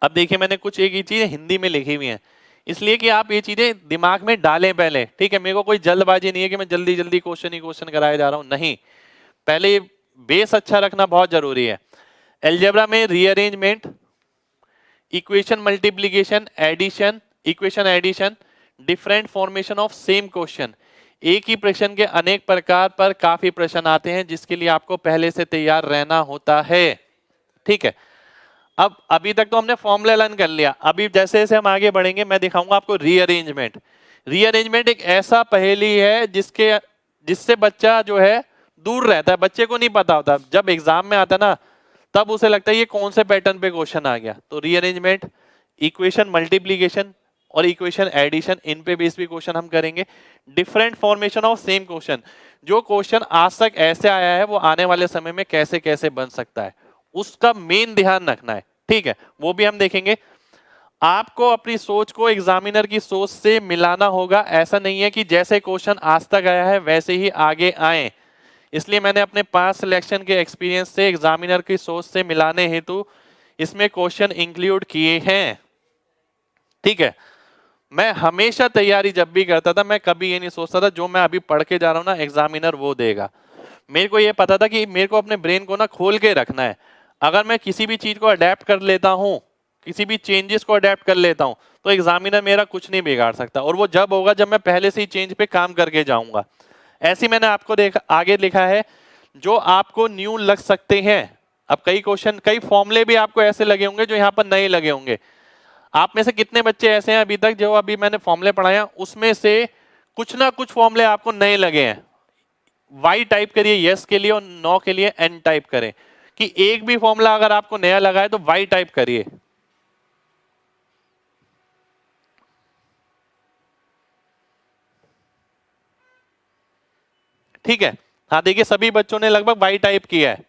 अब देखिए मैंने कुछ एक ही चीज हिंदी में लिखी हुई है, इसलिए कि आप ये चीजें दिमाग में डालें पहले, ठीक है। मेरे को कोई जल्दबाजी नहीं है कि मैं जल्दी जल्दी क्वेश्चन ही क्वेश्चन कराया जा रहा हूं, नहीं। पहले बेस अच्छा रखना बहुत जरूरी है। अलजेब्रा में rearrangement, equation multiplication, addition, equation addition, different formation of same question, एक ही प्रश्न के अनेक प्रकार पर काफी प्रश्न आते हैं जिसके लिए आपको पहले से तैयार रहना होता है, ठीक है। अब अभी तक तो हमने फॉर्मूला लर्न कर लिया। अभी जैसे जैसे हम आगे बढ़ेंगे मैं दिखाऊंगा आपको रीअरेंजमेंट। रीअरेंजमेंट एक ऐसा पहेली है जिससे बच्चा जो है दूर रहता है, बच्चे को नहीं पता होता। जब एग्जाम में आता ना तब उसे लगता है ये कौन से पैटर्न पे क्वेश्चन आ गया। तो रीअरेंजमेंट, इक्वेशन मल्टीप्लीकेशन और इक्वेशन एडिशन, इन पे बेस भी क्वेश्चन हम करेंगे। Different formation of same question, जो क्वेश्चन आज तक ऐसे आया है वो आने वाले समय में कैसे कैसे बन सकता है, उसका मेन ध्यान रखना है, ठीक है। वो भी हम देखेंगे। आपको अपनी सोच को एग्जामिनर की सोच से मिलाना होगा। ऐसा नहीं है कि जैसे क्वेश्चन आज तक आया है वैसे ही आगे आए। इसलिए मैंने अपने 5 सिलेक्शन के एक्सपीरियंस से एग्जामिनर की सोच से मिलाने हेतु इसमें क्वेश्चन इंक्लूड किए हैं, ठीक है। मैं हमेशा तैयारी जब भी करता था मैं कभी ये नहीं सोचता था जो मैं अभी पढ़ के जा रहा हूं ना एग्जामिनर वो देगा। मेरे को ये पता था कि मेरे को अपने ब्रेन को ना खोल के रखना है। अगर मैं किसी भी चीज को अडेप्ट कर लेता हूं, किसी भी चेंजेस को अडेप्ट कर लेता हूं, तो एग्जामिनर मेरा कुछ नहीं बिगाड़ सकता। और वो जब होगा जब मैं पहले से ही चेंज पे काम करके जाऊंगा। ऐसे मैंने आपको देखा आगे लिखा है जो आपको न्यू लग सकते हैं। अब कई क्वेश्चन कई फॉर्मूले भी आपको ऐसे लगे होंगे जो यहाँ पर नए लगे होंगे। आप में से कितने बच्चे ऐसे हैं अभी तक जो अभी मैंने फॉर्मूले पढ़ाया उसमें से कुछ ना कुछ फॉर्मूले आपको नए लगे हैं। वाई टाइप करिए यस के लिए और नो के लिए एन टाइप करें कि एक भी फॉर्मूला अगर आपको नया लगा है तो वाई टाइप करिए। ठीक है, हाँ देखिए सभी बच्चों ने लगभग वाई टाइप किया है,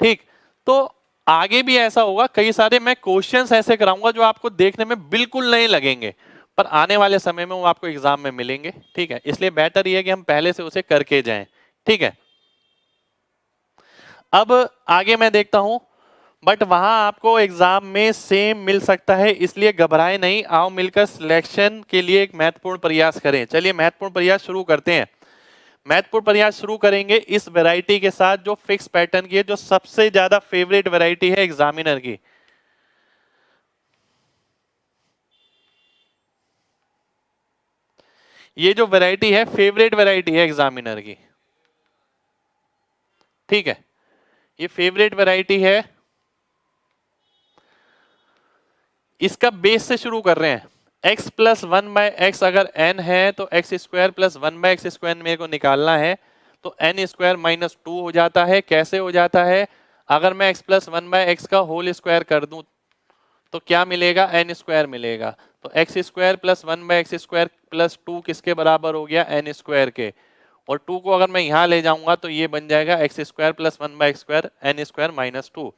ठीक। तो आगे भी ऐसा होगा, कई सारे मैं क्वेश्चंस ऐसे कराऊंगा जो आपको देखने में बिल्कुल नहीं लगेंगे पर आने वाले समय में वो आपको एग्जाम में मिलेंगे, ठीक है। इसलिए बेटर ये है कि हम पहले से उसे करके जाएं, ठीक है। अब आगे मैं देखता हूं, बट वहां आपको एग्जाम में सेम मिल सकता है, इसलिए घबराएं नहीं। आओ मिलकर सिलेक्शन के लिए एक महत्वपूर्ण प्रयास करें। चलिए महत्वपूर्ण प्रयास शुरू करते हैं। महत्वपूर्ण प्रयास शुरू करेंगे इस वैरायटी के साथ जो फिक्स पैटर्न की है, जो सबसे ज्यादा फेवरेट वैरायटी है एग्जामिनर की। ये जो वैरायटी है फेवरेट वैरायटी है एग्जामिनर की, ठीक है। ये फेवरेट वैरायटी है। इसका बेस से शुरू कर रहे हैं। x प्लस 1/x अगर n है तो x square plus 1/x square मेरे को निकालना है, तो n स्क्वायर माइनस 2 हो जाता है। कैसे हो जाता है, अगर मैं x प्लस 1/x का होल स्क्वायर कर दूं तो क्या मिलेगा, n स्क्वायर मिलेगा। तो x square plus 1/x square plus 2 किसके बराबर हो गया, n स्क्वायर के। और 2 को अगर मैं यहां ले जाऊंगा तो ये बन जाएगा x square plus 1/x square n square minus 2।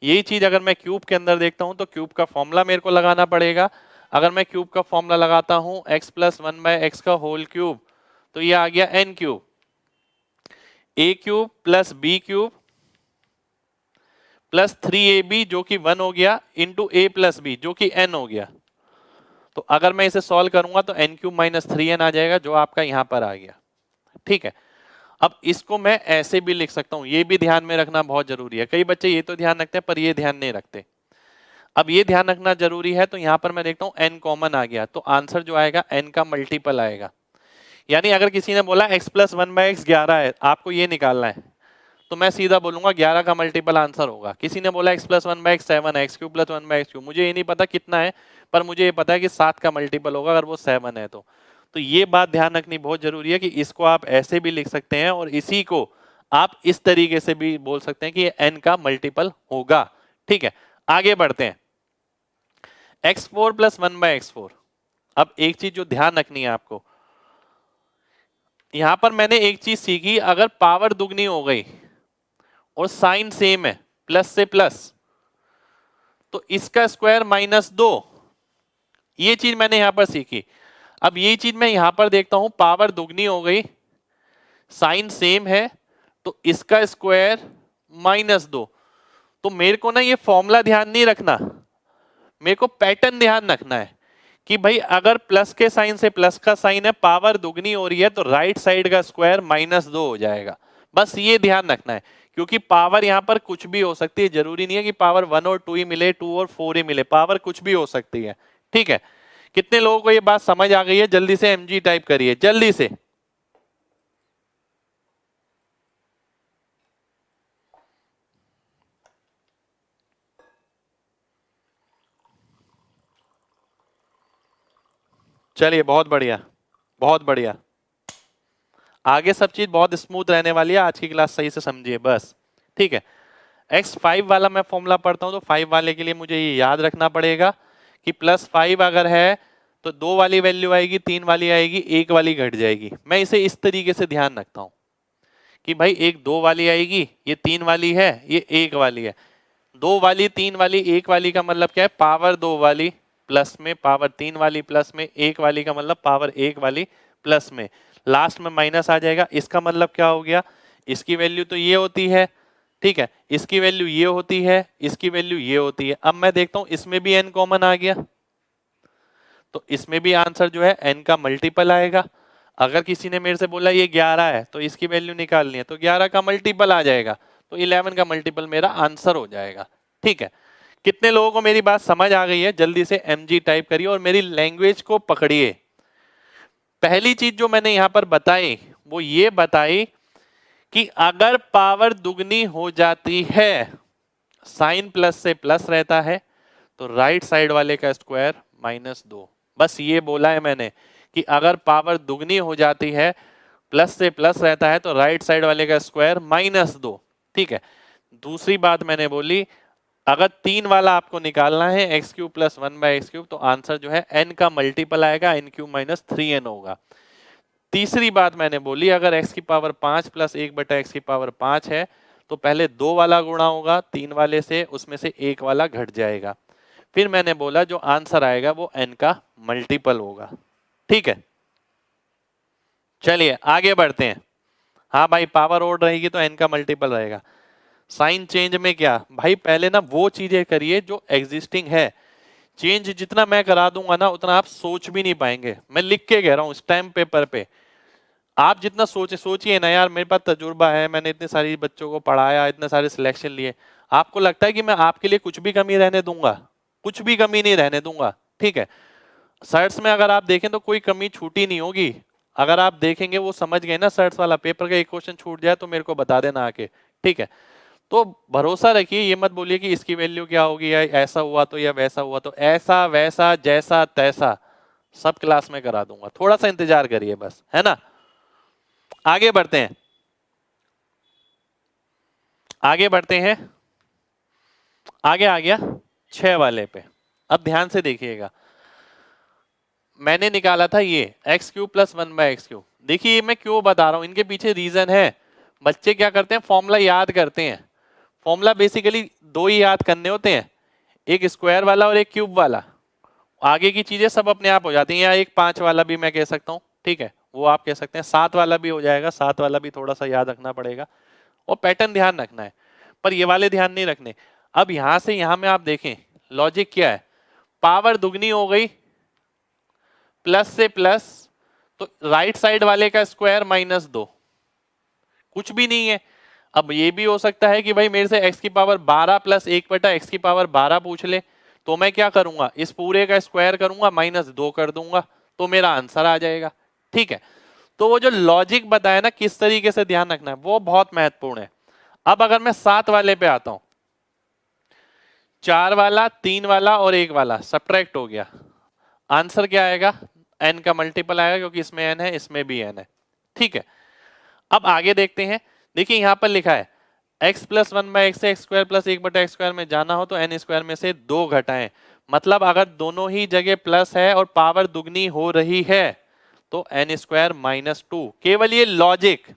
यही चीज अगर मैं क्यूब के अंदर देखता हूं तो क्यूब का फॉर्मूला मेरे को लगाना पड़ेगा। अगर मैं क्यूब का फॉर्मूला लगाता हूं x प्लस 1/x का होल क्यूब, तो ये आ गया n cube, a cube plus b cube plus 3ab जो कि 1 हो गया इंटू a प्लस b जो कि n हो गया। तो अगर मैं इसे सॉल्व करूंगा तो n क्यूब माइनस 3n आ जाएगा जो आपका यहां पर आ गया। ठीक है, अब इसको मैं ऐसे भी लिख सकता हूं, ये भी ध्यान में रखना बहुत जरूरी है। कई बच्चे ये तो ध्यान रखते हैं पर ये ध्यान नहीं रखते। अब ये ध्यान रखना जरूरी है, तो यहां पर मैं देखता हूं n कॉमन आ गया तो आंसर जो आएगा n का मल्टीपल आएगा। यानी अगर किसी ने बोला x प्लस 1/x 11 है, आपको ये निकालना है, तो मैं सीधा बोलूंगा 11 का मल्टीपल आंसर होगा। किसी ने बोला x प्लस 1/x 7 है, x cube plus 1/x cube, मुझे ये नहीं पता कितना है, पर मुझे ये पता है कि 7 का मल्टीपल होगा अगर वो 7 है तो ये बात ध्यान रखनी बहुत जरूरी है कि इसको आप ऐसे भी लिख सकते हैं और इसी को आप इस तरीके से भी बोल सकते हैं कि ये n का मल्टीपल होगा। ठीक है, आगे बढ़ते हैं। x4 plus 1/x4। अब एक चीज जो ध्यान रखनी है आपको, यहां पर मैंने एक चीज सीखी, अगर पावर दुगनी हो गई और साइन सेम है प्लस से प्लस, तो इसका स्क्वायर -2, ये चीज मैंने यहां पर सीखी। अब ये चीज मैं यहां पर देखता हूं, पावर दुगनी हो गई, साइन सेम है, तो इसका स्क्वायर -2। तो मेरे को ना ये फॉर्मूला ध्यान नहीं रखना, मेरे को पैटर्न ध्यान रखना है कि भाई अगर प्लस के साइन से प्लस का साइन है, पावर दुगनी हो रही है, तो राइट साइड का स्क्वायर -2 हो जाएगा। बस ये ध्यान रखना है, क्योंकि पावर यहां पर कुछ भी हो सकती है, जरूरी नहीं है कि पावर 1 और 2 ही मिले, 2 और 4 ही मिले, पावर कुछ भी हो सकती है। ठीक है, कितने लोगों को ये बात समझ आ गई है? जल्दी से mg टाइप करिए, जल्दी से। चलिए, बहुत बढ़िया, बहुत बढ़िया। आगे सब चीज बहुत स्मूथ रहने वाली है, आज की क्लास सही से समझिए बस। ठीक है, x5 वाला मैं फॉर्मूला पढ़ता हूं, तो 5 वाले के लिए मुझे ये याद रखना पड़ेगा कि +5 अगर है तो 2 वाली वैल्यू आएगी, 3 वाली आएगी, 1 वाली घट जाएगी। मैं इसे इस तरीके से ध्यान रखता हूं कि भाई एक 2 वाली आएगी, ये 3 वाली है, ये 1 वाली है। 2 वाली, 3 वाली, 1 वाली का मतलब क्या है? पावर 2 वाली प्लस में, पावर 3 वाली प्लस में, 1 वाली का मतलब पावर 1 वाली प्लस में, लास्ट में माइनस आ जाएगा। इसका मतलब क्या हो गया? इसकी वैल्यू तो ये होती है, ठीक है, इसकी वैल्यू ये होती है, इसकी वैल्यू ये होती है। अब मैं देखता हूं इसमें भी n कॉमन आ गया, तो इसमें भी आंसर जो है n का मल्टीपल आएगा। अगर किसी ने मेरे से बोला ये 11 है, तो इसकी वैल्यू निकालनी है, तो 11 का मल्टीपल आ जाएगा, तो 11 का मल्टीपल मेरा आंसर हो जाएगा। ठीक है, कितने लोगों को मेरी बात समझ आ गई है? जल्दी से mg टाइप करिए और मेरी लैंग्वेज को पकड़िए। पहली चीज जो मैंने यहां पर बताई वो ये बताई कि अगर पावर दुगनी हो जाती है, साइन प्लस से प्लस रहता है, तो राइट साइड वाले का स्क्वायर -2। बस ये बोला है मैंने कि अगर पावर दुगनी हो जाती है, प्लस से प्लस रहता है, तो राइट साइड वाले का स्क्वायर -2। ठीक है, दूसरी बात मैंने बोली, अगर 3 वाला आपको निकालना है, x³ प्लस 1/x³, तो आंसर जो है n का मल्टीपल आएगा, n³ माइनस 3n होगा। तीसरी बात मैंने बोली, अगर x की पावर 5 प्लस 1/x की पावर 5 है, तो पहले 2 वाला गुणा होगा 3 वाले से, उसमें से 1 वाला घट जाएगा। फिर मैंने बोला जो आंसर आएगा वो n का मल्टीपल होगा। ठीक है, चलिए आगे बढ़ते हैं। हाँ भाई, पावर ओड रहेगी तो n का मल्टीपल रहेगा। साइन चेंज में क्या भाई, पहले ना वो चीजें करिए जो एग्जिस्टिंग है। चेंज जितना मैं करा दूंगा ना, उतना आप सोच भी नहीं पाएंगे। मैं लिख के कह रहा हूं स्टैम्प पेपर पे। आप जितना सोचिए ना यार, मेरे पास तजुर्बा है, मैंने इतने सारे बच्चों को पढ़ाया, इतने सारे सिलेक्शन लिए। आपको लगता है कि मैं आपके लिए कुछ भी कमी रहने दूंगा? कुछ भी कमी नहीं रहने दूंगा। ठीक है, सर्ट्स में अगर आप देखें तो कोई कमी छूटी नहीं होगी। अगर आप देखेंगे, वो समझ गए ना सर्ट्स वाला, पेपर का एक क्वेश्चन छूट जाए तो मेरे को बता देना आके। ठीक है, तो भरोसा रखिए, ये मत बोलिए कि इसकी वैल्यू क्या होगी, या ऐसा हुआ तो, या वैसा हुआ तो। ऐसा वैसा जैसा तैसा सब क्लास में करा दूंगा, थोड़ा सा इंतजार करिए बस, है ना। आगे बढ़ते हैं, आगे बढ़ते हैं। आगे आ गया 6 वाले पे। अब ध्यान से देखिएगा, मैंने निकाला था ये x³ प्लस 1/x³। देखिए ये मैं क्यों बता रहा हूं, इनके पीछे रीजन है। बच्चे क्या करते हैं, फॉर्मूला याद करते हैं। फॉर्मूला बेसिकली 2 ही याद करने होते हैं, एक स्क्वायर वाला और एक क्यूब वाला। आगे की चीजें सब अपने आप हो जाती हैं। या एक 5 वाला भी मैं कह सकता हूँ, ठीक है, वो आप कह सकते हैं। 7 वाला भी हो जाएगा, 7 वाला भी थोड़ा सा याद रखना पड़ेगा और पैटर्न ध्यान रखना है, पर ये वाले ध्यान नहीं रखने। अब यहां से यहां में आप देखें लॉजिक क्या है, पावर दुगनी हो गई प्लस से प्लस, तो राइट साइड वाले का स्क्वायर -2, कुछ भी नहीं है। अब ये भी हो सकता है कि भाई मेरे से x की पावर 12 प्लस 1/x की पावर 12 पूछ ले, तो मैं क्या करूंगा, इस पूरे का स्क्वायर करूंगा -2 कर दूंगा, तो मेरा आंसर आ जाएगा। ठीक है, तो वो जो लॉजिक बताया ना किस तरीके से ध्यान रखना है वो बहुत महत्वपूर्ण है। अब अगर मैं 7 वाले पे आता हूं, 4 वाला 3 वाला और 1 वाला सब्ट्रैक्ट हो गया, आंसर क्या आएगा, n का मल्टीपल आएगा क्योंकि इसमें n है इसमें भी n है। ठीक है, अब आगे देखते हैं। देखिए यहां पर लिखा है x प्लस 1/x से x square plus 1/x square में जाना हो तो n स्क्वायर में से 2 घटाएं। मतलब अगर दोनों ही जगह प्लस है और पावर दुगनी हो रही है तो n स्क्वायर -2, केवल ये लॉजिक।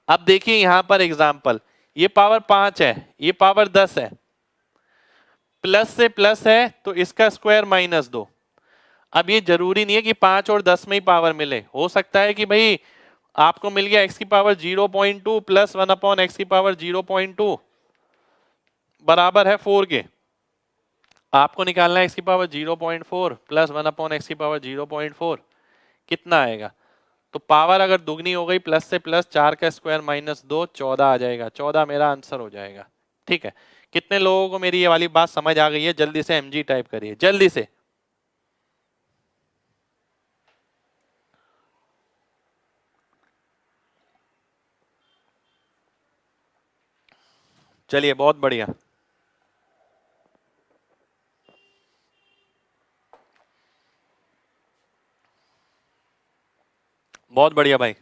अब देखिए यहां पर एग्जांपल, ये पावर 5 है ये पावर 10 है, प्लस से प्लस है तो इसका स्क्वायर -2। अब ये जरूरी नहीं है कि 5 और 10 में ही पावर मिले, हो सकता है कि भाई आपको मिल गया x की पावर 0.2 प्लस 1/x की पावर 0.2 बराबर है 4 के, आपको निकालना है x की पावर 0.4 प्लस 1/x की पावर 0.4, कितना आएगा। तो पावर अगर दुगनी हो गई प्लस से प्लस, 4 का स्क्वायर -2 14 आ जाएगा, 14 मेरा आंसर हो जाएगा। ठीक है, कितने लोगों को मेरी ये वाली बात समझ आ गई है, जल्दी से mg टाइप करिए जल्दी से। चलिए बहुत बढ़िया, बहुत बढ़िया भाई।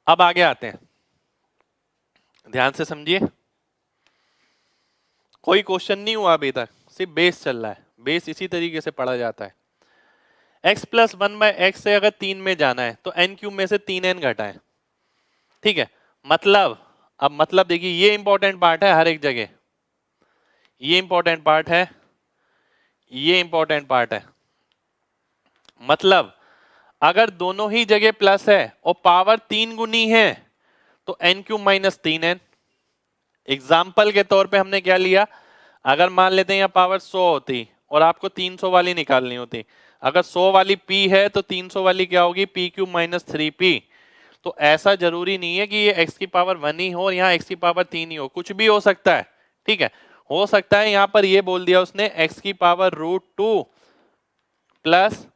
अब आगे आते हैं, ध्यान से समझिए, कोई क्वेश्चन नहीं हुआ अभी तक, सिर्फ बेस चल रहा है, बेस इसी तरीके से पढ़ा जाता है। x प्लस 1/x से अगर 3 में जाना है तो n क्यूब में से 3n घटाएं। ठीक है, मतलब, अब मतलब देखिए ये इंपॉर्टेंट पार्ट है हर एक जगह, ये इंपॉर्टेंट पार्ट है, ये इंपॉर्टेंट पार्ट है। मतलब अगर दोनों ही जगह प्लस है और पावर 3 गुनी है तो n क्यूब -3n। एग्जाम्पल के तौर पे हमने क्या लिया, अगर मान लेते हैं यहाँ पावर 100 होती और आपको 300 वाली निकालनी होती, अगर 100 वाली p है तो 300 वाली क्या होगी, p क्यूब -3p। तो ऐसा जरूरी नहीं है कि ये x की पावर 1 ही हो और यहाँ x की पावर 3 ही हो, कुछ भी हो सकता है। ठीक है, हो सकता है यहाँ पर ये बोल दिया उसने x की पावर √2 प्लस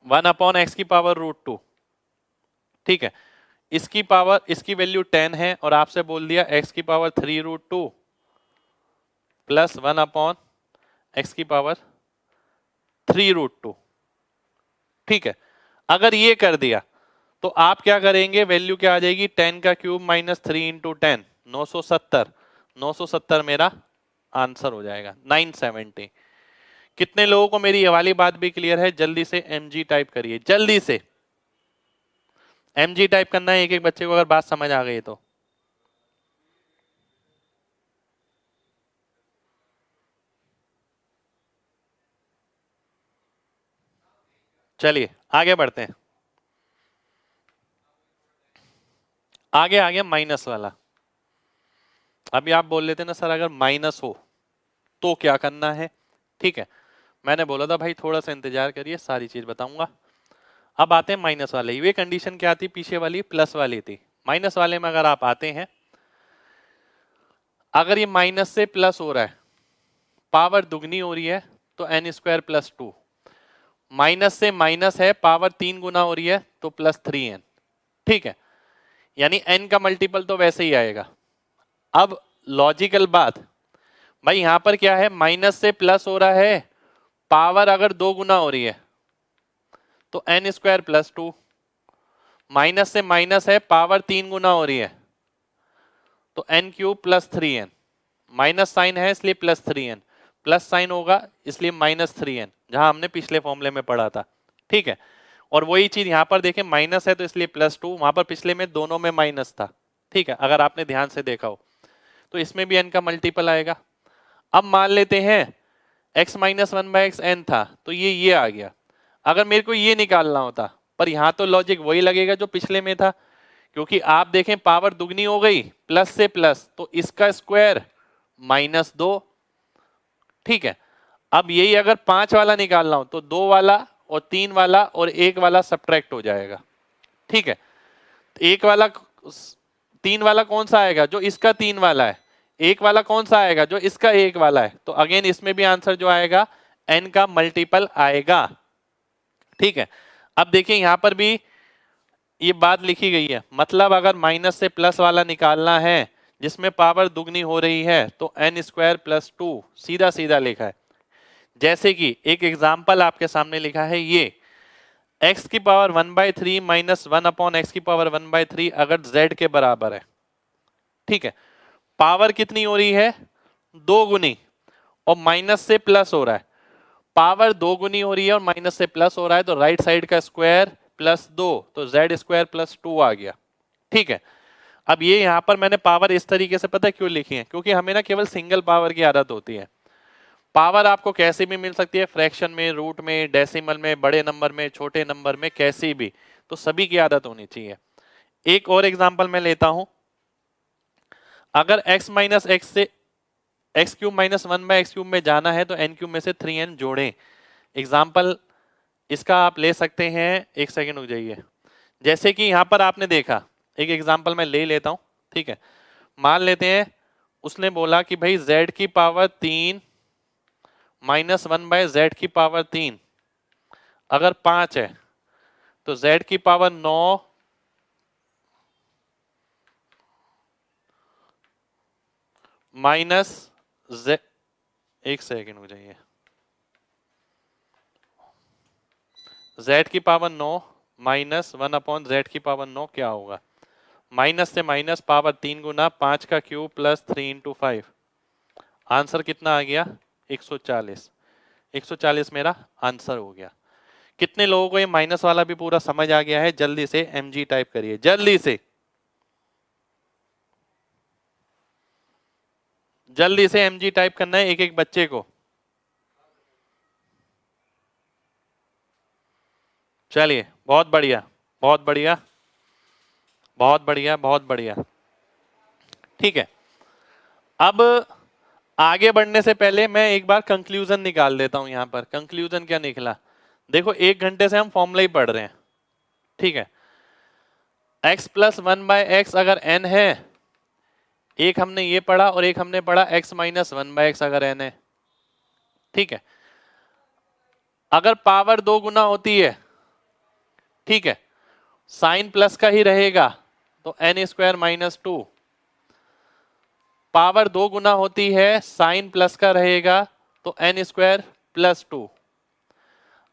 1/x की पावर √2। ठीक है, इसकी पावर, इसकी वैल्यू 10 है और आपसे बोल दिया x की पावर 3√2 प्लस 1/x की पावर 3√2। ठीक है, अगर ये कर दिया तो आप क्या करेंगे, वैल्यू क्या आ जाएगी, 10 का क्यूब -3 इंटू 10 970, 970 मेरा आंसर हो जाएगा 970। कितने लोगों को मेरी ये वाली बात भी क्लियर है, जल्दी से mg टाइप करिए जल्दी से, mg टाइप करना है एक एक बच्चे को, अगर बात समझ आ गई तो। चलिए आगे बढ़ते हैं, आगे आ गया माइनस वाला। अभी आप बोल लेते ना सर अगर माइनस हो तो क्या करना है। ठीक है, मैंने बोला था भाई थोड़ा सा इंतजार करिए सारी चीज बताऊंगा। अब आते हैं माइनस वाले, ये कंडीशन क्या थी, पीछे वाली प्लस वाली थी। माइनस वाले में अगर आप आते हैं, अगर ये माइनस से प्लस हो रहा है, पावर दुगनी हो रही है तो n स्क्वायर प्लस 2, माइनस से माइनस है, पावर 3 गुना हो रही है तो प्लस 3n। ठीक है, यानी n का मल्टीपल तो वैसे ही आएगा। अब लॉजिकल बात, भाई यहां पर क्या है, माइनस से प्लस हो रहा है, पावर अगर 2 गुना हो रही है तो n स्क्वायर प्लस 2, माइनस से माइनस है, पावर 3 गुना हो रही है तो n cube plus 3n, minus sign है इसलिए प्लस 3n, प्लस साइन होगा इसलिए -3n, जहां हमने पिछले फॉर्मूले में पढ़ा था। ठीक है, और वही चीज यहां पर देखें, माइनस है तो इसलिए +2, वहां पर पिछले में दोनों में माइनस था। ठीक है, अगर आपने ध्यान से देखा हो तो इसमें भी n का मल्टीपल आएगा। अब मान लेते हैं x माइनस 1/x n था तो ये आ गया। अगर मेरे को ये निकालना होता, पर यहां तो लॉजिक वही लगेगा जो पिछले में था क्योंकि आप देखें पावर दुगनी हो गई प्लस से प्लस, तो इसका स्क्वायर -2। ठीक है, अब यही अगर 5 वाला निकालना हो तो 2 वाला और 3 वाला और 1 वाला सब्ट्रैक्ट हो जाएगा। ठीक है, एक वाला 3 वाला कौन सा आएगा? जो इसका 3 वाला है। एक वाला कौन सा आएगा? जो इसका 1 वाला है। तो अगेन इसमें भी आंसर जो आएगा n का मल्टीपल आएगा। ठीक है, अब देखिए यहां पर भी ये बात लिखी गई है, मतलब अगर माइनस से प्लस वाला निकालना है जिसमें पावर दुगनी हो रही है तो n² + 2 सीधा सीधा लिखा है। जैसे कि एक एग्जाम्पल आपके सामने लिखा है, ये x की पावर 1/3 - 1/x की पावर 1/3 अगर z के बराबर है। ठीक है, पावर कितनी हो रही है? 2 गुनी, और माइनस से प्लस हो रहा है। पावर 2 गुनी हो रही है और माइनस से प्लस हो रहा है, तो राइट साइड का स्क्वायर +2, तो z² + 2 आ गया। ठीक है, अब ये यहां पर मैंने पावर इस तरीके से पता है क्यों लिखी है? क्योंकि हमें ना केवल सिंगल पावर की आदत होती है। पावर आपको कैसे भी मिल सकती है, फ्रैक्शन में, रूट में, डेसिमल में, बड़े नंबर में, छोटे नंबर में, कैसी भी, तो सभी की आदत होनी चाहिए। एक और एग्जांपल मैं लेता हूं, अगर x - x से x³ - 1/x³ में जाना है तो n³ में से 3n जोड़ें। एग्जाम्पल इसका आप ले सकते हैं, एक सेकेंड रुक जाइए। जैसे कि यहां पर आपने देखा, एक एग्जाम्पल मैं ले लेता हूं। ठीक है, मान लेते हैं उसने बोला कि भाई z की पावर 3 - 1/z की पावर 3 अगर 5 है तो z की पावर 9 माइनस z, एक सेकेंड हो जाइए, z की पावर 9 - 1/z की पावर 9 क्या होगा? माइनस से माइनस पावर 3 गुना 5 का क्यूब प्लस 3 × 5। आंसर कितना आ गया? 140। 140 मेरा आंसर हो गया। कितने लोगों को ये माइनस वाला भी पूरा समझ आ गया है? जल्दी से mg टाइप करिए, जल्दी से, जल्दी से mg टाइप करना है एक एक बच्चे को। चलिए, बहुत बढ़िया, बहुत बढ़िया, बहुत बढ़िया, बहुत बढ़िया। ठीक है, अब आगे बढ़ने से पहले मैं एक बार कंक्लूजन निकाल देता हूं। यहां पर कंक्लूजन क्या निकला? देखो, 1 घंटे से हम फॉर्मूला ही पढ़ रहे हैं। ठीक है, x + 1/x अगर n है, एक हमने ये पढ़ा और एक हमने पढ़ा x - 1/x अगर n है। ठीक है, अगर पावर 2 गुना होती है, ठीक है, साइन प्लस का ही रहेगा तो n² - 2। पावर 2 गुना होती है, साइन प्लस का रहेगा तो n² + 2।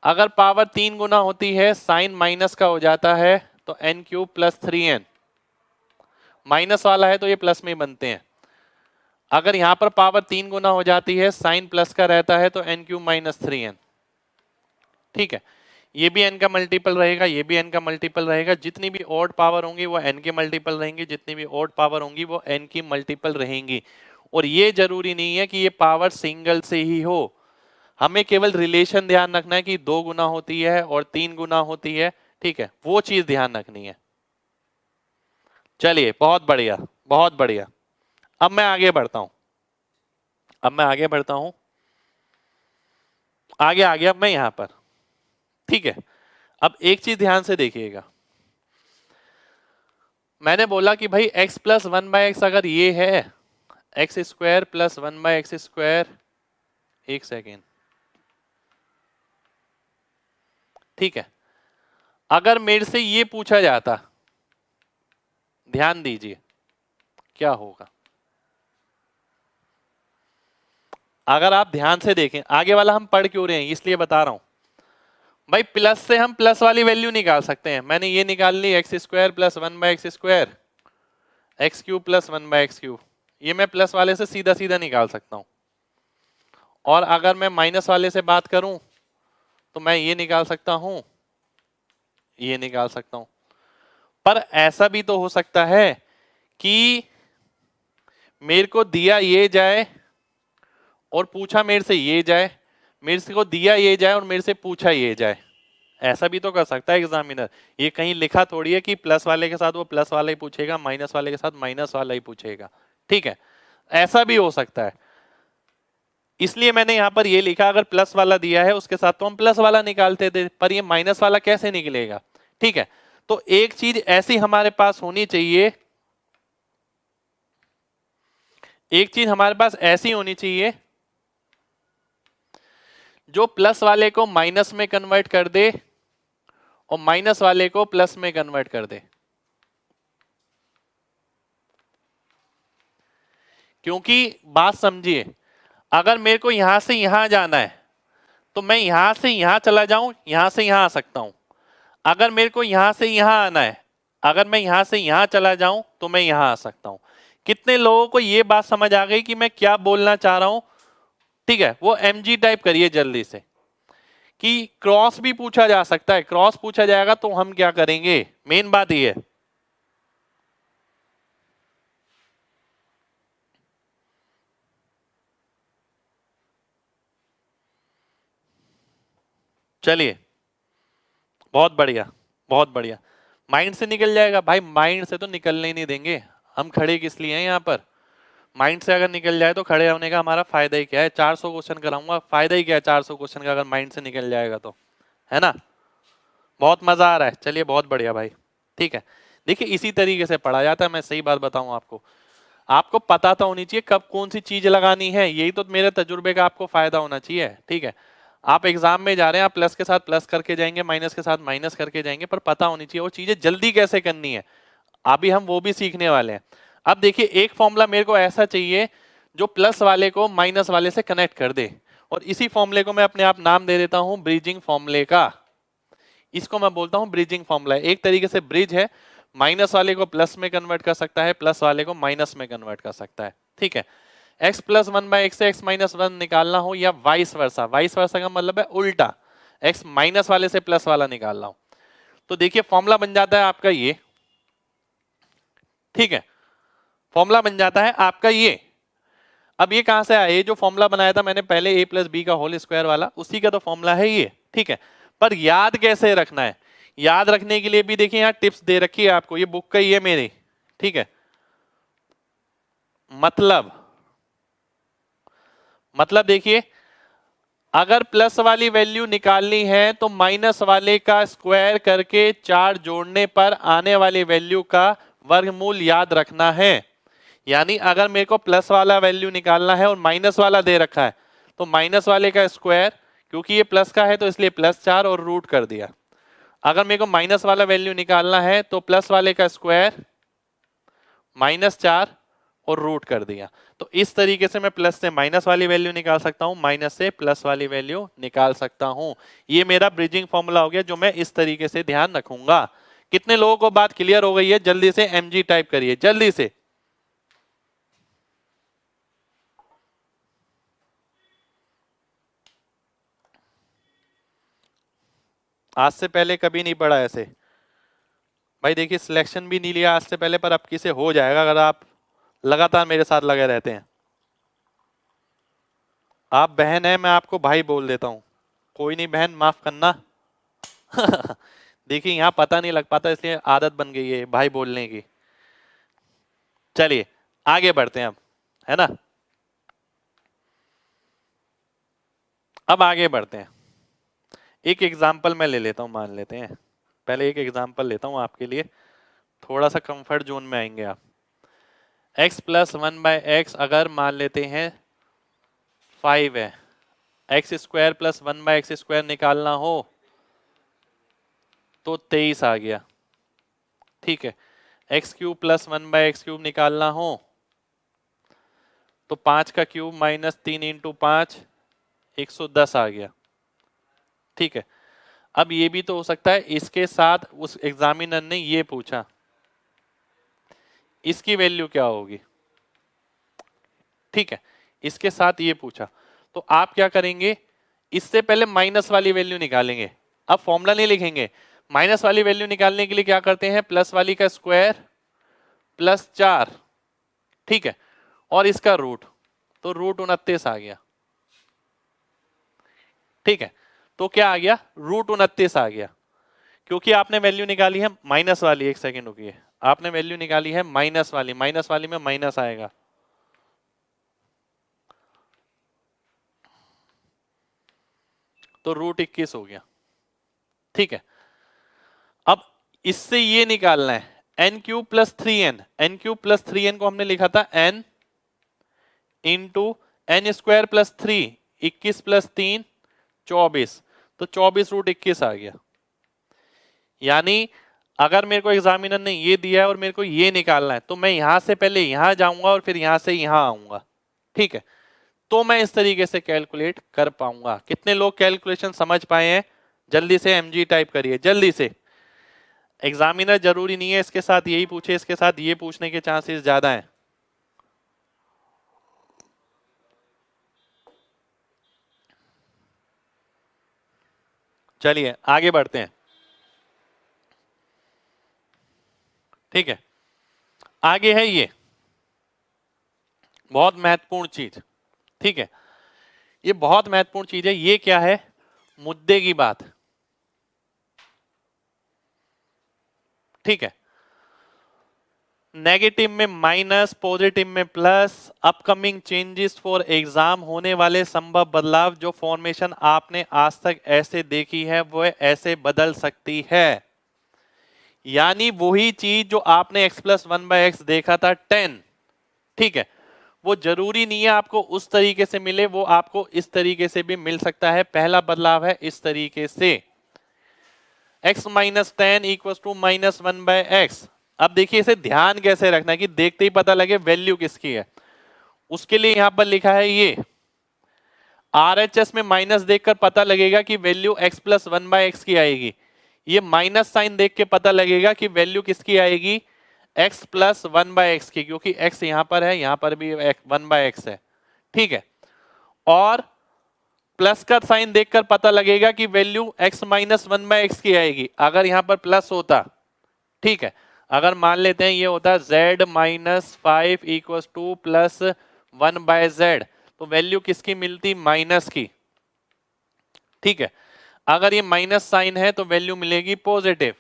अगर पावर 3 गुना होती है, साइन माइनस का हो जाता है तो n³ + 3n। माइनस वाला है तो ये प्लस में ही बनते हैं। अगर यहां पर पावर 3 गुना हो जाती है, साइन प्लस का रहता है तो n³ - 3n। ठीक है, ये भी n का मल्टीपल रहेगा, ये भी n का मल्टीपल रहेगा। जितनी भी ऑड पावर होंगी वो n के मल्टीपल रहेंगी, जितनी भी ऑड पावर होंगी वो n की मल्टीपल रहेंगी। और ये जरूरी नहीं है कि ये पावर सिंगल से ही हो, हमें केवल रिलेशन ध्यान रखना है कि 2 गुना होती है और 3 गुना होती है। ठीक है, वो चीज ध्यान रखनी है। चलिए, बहुत बढ़िया, बहुत बढ़िया। अब मैं आगे बढ़ता हूं, अब मैं आगे बढ़ता हूं, आगे आ गया मैं यहां पर। ठीक है, अब एक चीज ध्यान से देखिएगा, मैंने बोला कि भाई x + 1/x अगर ये है, x² + 1/x², एक सेकेंड। ठीक है, अगर मेरे से ये पूछा जाता, ध्यान दीजिए क्या होगा। अगर आप ध्यान से देखें, आगे वाला हम पढ़ क्यों रहे हैं इसलिए बता रहा हूं भाई। प्लस से हम प्लस वाली वैल्यू निकाल सकते हैं। मैंने ये निकाल ली x² + 1/x², x³ + 1/x³। ये मैं प्लस वाले से सीधा सीधा निकाल सकता हूं। और अगर मैं माइनस वाले से बात करूं तो मैं ये निकाल सकता हूं, ये निकाल सकता हूं। पर ऐसा भी तो हो सकता है कि मेरे को दिया ये जाए और पूछा मेरे से ये जाए, मेरे से को दिया ये जाए और मेरे से पूछा ये जाए। ऐसा भी तो कर सकता है एग्जामिनर, ये कहीं लिखा थोड़ी है कि प्लस वाले के साथ वो प्लस वाला ही पूछेगा, माइनस वाले के साथ माइनस वाला ही पूछेगा। ठीक है, ऐसा भी हो सकता है, इसलिए मैंने यहां पर ये लिखा अगर प्लस वाला दिया है उसके साथ तो हम प्लस वाला निकालते थे, पर ये माइनस वाला कैसे निकलेगा। ठीक है, तो एक चीज ऐसी हमारे पास होनी चाहिए, एक चीज हमारे पास ऐसी होनी चाहिए जो प्लस वाले को माइनस में कन्वर्ट कर दे और माइनस वाले को प्लस में कन्वर्ट कर दे। क्योंकि बात समझिए, अगर मेरे को यहां से यहां जाना है तो मैं यहां से यहां चला जाऊं, यहां से यहां आ सकता हूं। अगर मेरे को यहां से यहां आना है, अगर मैं यहां से यहां चला जाऊं तो मैं यहां आ सकता हूं। कितने लोगों को यह बात समझ आ गई कि मैं क्या बोलना चाह रहा हूं। ठीक है, वो एमजी टाइप करिए जल्दी से कि क्रॉस भी पूछा जा सकता है, क्रॉस पूछा जाएगा तो हम क्या करेंगे, मेन बात यह है। चलिए, बहुत बढ़िया, बहुत बढ़िया। माइंड से निकल जाएगा भाई, माइंड से तो निकलने ही नहीं देंगे, हम खड़े किस लिए हैं यहाँ पर। माइंड से अगर निकल जाए तो खड़े होने का हमारा फायदा ही क्या है, 400 क्वेश्चन कराऊंगा, फायदा ही क्या है 400 क्वेश्चन का अगर माइंड से निकल जाएगा तो, है ना। बहुत मजा आ रहा है, चलिए बहुत बढ़िया भाई। ठीक है, देखिए इसी तरीके से पढ़ा जाता है, मैं सही बात बताऊं आपको, आपको पता तो होनी चाहिए कब कौन सी चीज लगानी है, यही तो मेरे तजुर्बे का आपको फायदा होना चाहिए। ठीक है, आप एग्जाम में जा रहे हैं, आप प्लस के साथ प्लस करके जाएंगे, माइनस के साथ माइनस करके जाएंगे, पर पता होनी चाहिए वो चीजें जल्दी कैसे करनी है, अभी हम वो भी सीखने वाले हैं। अब देखिए एक फॉर्मूला मेरे को ऐसा चाहिए जो प्लस वाले को माइनस वाले से कनेक्ट कर दे, और इसी फॉर्मूले को मैं अपने आप नाम दे देता हूं ब्रिजिंग फॉर्मूले का। इसको मैं बोलता हूं ब्रिजिंग फॉर्मूला, एक तरीके से ब्रिज है, माइनस वाले को प्लस में कन्वर्ट कर सकता है, प्लस वाले को माइनस में कन्वर्ट कर सकता है। ठीक है, x plus one by x से x माइनस वन निकालना हो या वाइस वर्सा, वाइस वर्सा का मतलब है उल्टा, x माइनस वाले से प्लस वाला निकाल रहा हूं, तो देखिए फॉर्मूला बन जाता है आपका ये। ठीक है, फॉर्मूला बन जाता है आपका ये। अब ये कहां से आया, ये जो फॉर्मूला बनाया था मैंने पहले a प्लस बी का होल स्क्वायर वाला, उसी का तो फॉर्मूला है ये। ठीक है, पर याद कैसे रखना है, याद रखने के लिए भी देखिए यहाँ टिप्स दे रखी है आपको, ये बुक का ही है मेरी। ठीक है, मतलब देखिए अगर प्लस वाली वैल्यू निकालनी है तो माइनस वाले का स्क्वायर करके 4 जोड़ने पर आने वाली वैल्यू का वर्गमूल याद रखना है। यानी अगर मेरे को प्लस वाला वैल्यू निकालना है और माइनस वाला दे रखा है तो माइनस वाले का स्क्वायर, क्योंकि ये प्लस का है तो इसलिए प्लस 4 और रूट कर दिया। अगर मेरे को माइनस वाला वैल्यू निकालना है तो प्लस वाले का स्क्वायर माइनस 4 और रूट कर दिया। तो इस तरीके से मैं प्लस से माइनस वाली वैल्यू निकाल सकता हूं, माइनस से प्लस वाली वैल्यू निकाल सकता हूं। ये मेरा ब्रिजिंग फॉर्मूला हो गया जो मैं इस तरीके से ध्यान रखूंगा। कितने लोगों को बात क्लियर हो गई है, जल्दी से एमजी टाइप करिए जल्दी से। आज से पहले कभी नहीं पढ़ा ऐसे भाई, देखिए सिलेक्शन भी नहीं लिया आज से पहले, पर अब किसे हो जाएगा अगर आप लगातार मेरे साथ लगे रहते हैं। आप बहन है, मैं आपको भाई बोल देता हूं, कोई नहीं बहन माफ करना। देखिए यहाँ पता नहीं लग पाता इसलिए आदत बन गई है भाई बोलने की। चलिए आगे बढ़ते हैं अब, है ना। अब आगे बढ़ते हैं, एक एग्जाम्पल मैं ले लेता हूं, मान लेते हैं पहले एक एग्जाम्पल लेता हूं आपके लिए, थोड़ा सा कंफर्ट जोन में आएंगे आप। x plus one by x अगर मान लेते हैं 5 है, x square plus one by x square निकालना हो तो 23 आ गया। ठीक है, x cube plus one by x cube निकालना हो तो 5 का क्यूब माइनस 3 इंटू 5 110 आ गया। ठीक है, अब ये भी तो हो सकता है इसके साथ उस एग्जामिनर ने ये पूछा इसकी वैल्यू क्या होगी। ठीक है, इसके साथ ये पूछा तो आप क्या करेंगे, इससे पहले माइनस वाली वैल्यू निकालेंगे। अब फॉर्मूला नहीं लिखेंगे, माइनस वाली वैल्यू निकालने के लिए क्या करते हैं, प्लस वाली का स्क्वायर प्लस 4। ठीक है, और इसका रूट, तो रूट 29 आ गया। ठीक है, तो क्या आ गया, √29 आ गया, क्योंकि आपने वैल्यू निकाली है माइनस वाली। एक सेकेंड रुकिए, आपने वैल्यू निकाली है माइनस वाली में माइनस आएगा, तो √21 हो गया। ठीक है, अब इससे ये निकालना है n³ + 3n। n³ + 3n को हमने लिखा था n इंटू n² + 3, 21 + 3 24, तो 24 √21 आ गया। यानी अगर मेरे को एग्जामिनर ने ये दिया है और मेरे को ये निकालना है, तो मैं यहां से पहले यहां जाऊंगा और फिर यहां से यहां आऊंगा। ठीक है, तो मैं इस तरीके से कैलकुलेट कर पाऊंगा। कितने लोग कैलकुलेशन समझ पाए हैं? जल्दी से mg टाइप करिए जल्दी से। एग्जामिनर जरूरी नहीं है इसके साथ यही पूछे, इसके साथ ये पूछने के चांसेस ज्यादा हैं। चलिए आगे बढ़ते हैं। ठीक है, आगे है ये बहुत महत्वपूर्ण चीज। ठीक है, ये बहुत महत्वपूर्ण चीज है। ये क्या है? मुद्दे की बात। ठीक है, नेगेटिव में माइनस, पॉजिटिव में plus, upcoming changes for exam, होने वाले संभव बदलाव, जो फॉर्मेशन आपने आज तक ऐसे देखी है वो ऐसे बदल सकती है। यानी वही चीज जो आपने x+1/x देखा था 10, ठीक है, वो जरूरी नहीं है आपको उस तरीके से मिले, वो आपको इस तरीके से भी मिल सकता है। पहला बदलाव है इस तरीके से x - 10 = -1/x। अब देखिए इसे ध्यान कैसे रखना है कि देखते ही पता लगे वैल्यू किसकी है। उसके लिए यहां पर लिखा है ये RHS में माइनस देखकर पता लगेगा कि वैल्यू x+1/x की आएगी। ये माइनस साइन देख के पता लगेगा कि वैल्यू किसकी आएगी, x+1/x की, क्योंकि x यहां पर है, यहां पर भी 1/x है। ठीक है, और प्लस का साइन देखकर पता लगेगा कि वैल्यू x - 1/x की आएगी, अगर यहां पर प्लस होता। ठीक है, अगर मान लेते हैं ये होता z - 5 = +1/z, तो वैल्यू किसकी मिलती, माइनस की। ठीक है, अगर ये माइनस साइन है तो वैल्यू मिलेगी पॉजिटिव,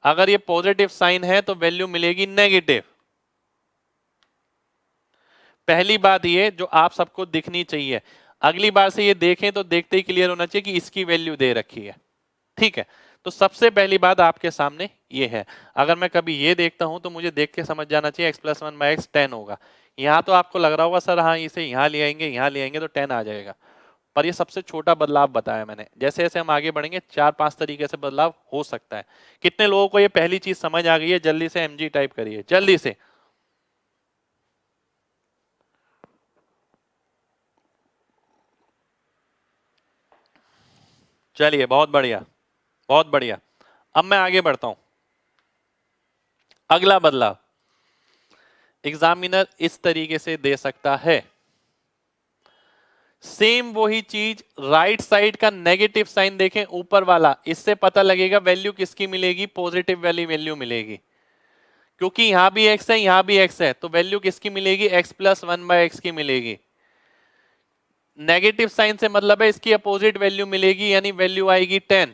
अगर ये पॉजिटिव साइन है तो वैल्यू मिलेगी नेगेटिव। पहली बात ये जो आप सबको दिखनी चाहिए, अगली बार से ये देखें तो देखते ही क्लियर होना चाहिए कि इसकी वैल्यू दे रखी है। ठीक है, तो सबसे पहली बात आपके सामने ये है। अगर मैं कभी ये देखता हूं तो मुझे देख के समझ जाना चाहिए x+1/x 10 होगा। यहां तो आपको लग रहा होगा सर हाँ इसे यहां ले आएंगे, यहां ले आएंगे तो 10 आ जाएगा, पर ये सबसे छोटा बदलाव बताया मैंने। जैसे जैसे हम आगे बढ़ेंगे 4-5 तरीके से बदलाव हो सकता है। कितने लोगों को ये पहली चीज समझ आ गई है? जल्दी से mg टाइप करिए जल्दी से। चलिए बहुत बढ़िया, बहुत बढ़िया। अब मैं आगे बढ़ता हूं। अगला बदलाव एग्जामिनर इस तरीके से दे सकता है, सेम वही चीज, राइट साइड का नेगेटिव साइन देखें ऊपर वाला, इससे पता लगेगा वैल्यू किसकी मिलेगी, पॉजिटिव वाली वैल्यू मिलेगी, क्योंकि यहां भी x है यहां भी x है, तो वैल्यू किसकी मिलेगी, x+1/x की मिलेगी। नेगेटिव साइन से मतलब है इसकी अपोजिट वैल्यू मिलेगी, यानी वैल्यू आएगी 10।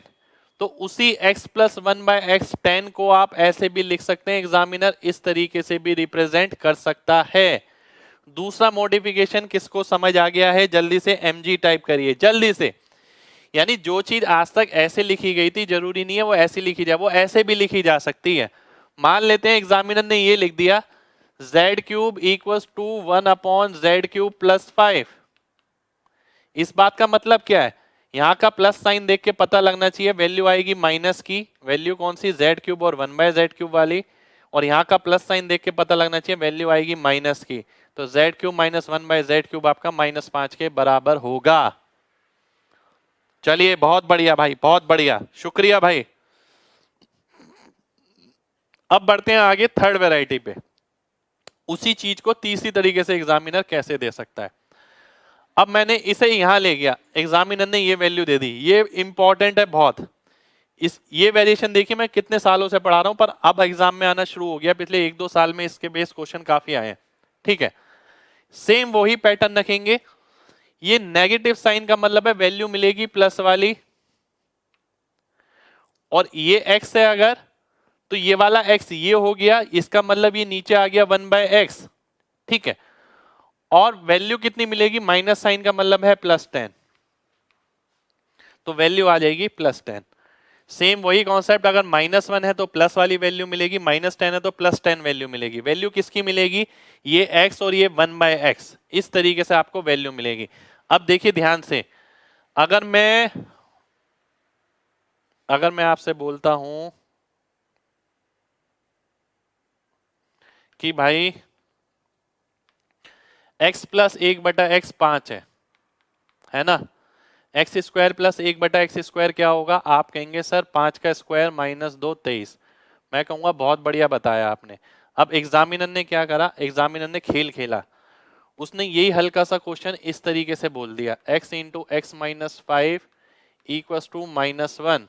तो उसी x+1/x 10 को आप ऐसे भी लिख सकते हैं, एग्जामिनर इस तरीके से भी रिप्रेजेंट कर सकता है। दूसरा मॉडिफिकेशन किसको समझ आ गया है? जल्दी से mg टाइप करिए जल्दी से। यानी जो चीज आज तक ऐसे लिखी गई थी जरूरी नहीं है वो ऐसी लिखी जाए, वो ऐसे भी लिखी जा सकती है। मान लेते हैं एग्जामिनर ने ये लिख दिया z³ = 1/z³ + 5। इस बात का मतलब क्या है? यहां का प्लस साइन देख के पता लगना चाहिए वैल्यू आएगी माइनस की, वैल्यू कौन सी, z³ और 1/z³ वाली, और यहां का प्लस साइन देख के पता लगना चाहिए वैल्यू आएगी माइनस की। तो z³ - 1/z³ आपका -5 के बराबर होगा। चलिए बहुत बढ़िया भाई, बहुत बढ़िया, शुक्रिया भाई। अब बढ़ते हैं आगे थर्ड वैरायटी पे। उसी चीज को तीसरी तरीके से एग्जामिनर कैसे दे सकता है। अब मैंने इसे यहां ले गया, एग्जामिनर ने ये वैल्यू दे दी, ये इंपॉर्टेंट है बहुत। इस ये वेरिएशन देखिए मैं कितने सालों से पढ़ा रहा हूं, पर अब एग्जाम में आना शुरू हो गया, पिछले 1-2 साल में इसके बेस क्वेश्चन काफी आए हैं। ठीक है, सेम वही पैटर्न रखेंगे। ये नेगेटिव साइन का मतलब है वैल्यू मिलेगी प्लस वाली, और ये x है अगर, तो ये वाला x ये हो गया, इसका मतलब ये नीचे आ गया 1/x, ठीक है। और वैल्यू कितनी मिलेगी, माइनस साइन का मतलब है +10, तो वैल्यू आ जाएगी +10। सेम वही कॉन्सेप्ट, अगर -1 है तो प्लस वाली वैल्यू मिलेगी, -10 है तो +10 वैल्यू मिलेगी। वैल्यू किसकी मिलेगी, ये x और ये 1/x, इस तरीके से आपको वैल्यू मिलेगी। अब देखिए ध्यान से, अगर मैं आपसे बोलता हूं कि भाई x प्लस 1/x 5 है ना, एक्स स्क्वायर प्लस 1/x² क्या होगा, आप कहेंगे सर 5 का स्क्वायर -2 23। मैं कहूंगा बहुत बढ़िया बताया आपने। अब एग्जामिनर ने क्या करा, एग्जामिनर ने खेल खेला, उसने यही हल्का सा क्वेश्चन इस तरीके से बोल दिया, x into x minus 5 equals to -1।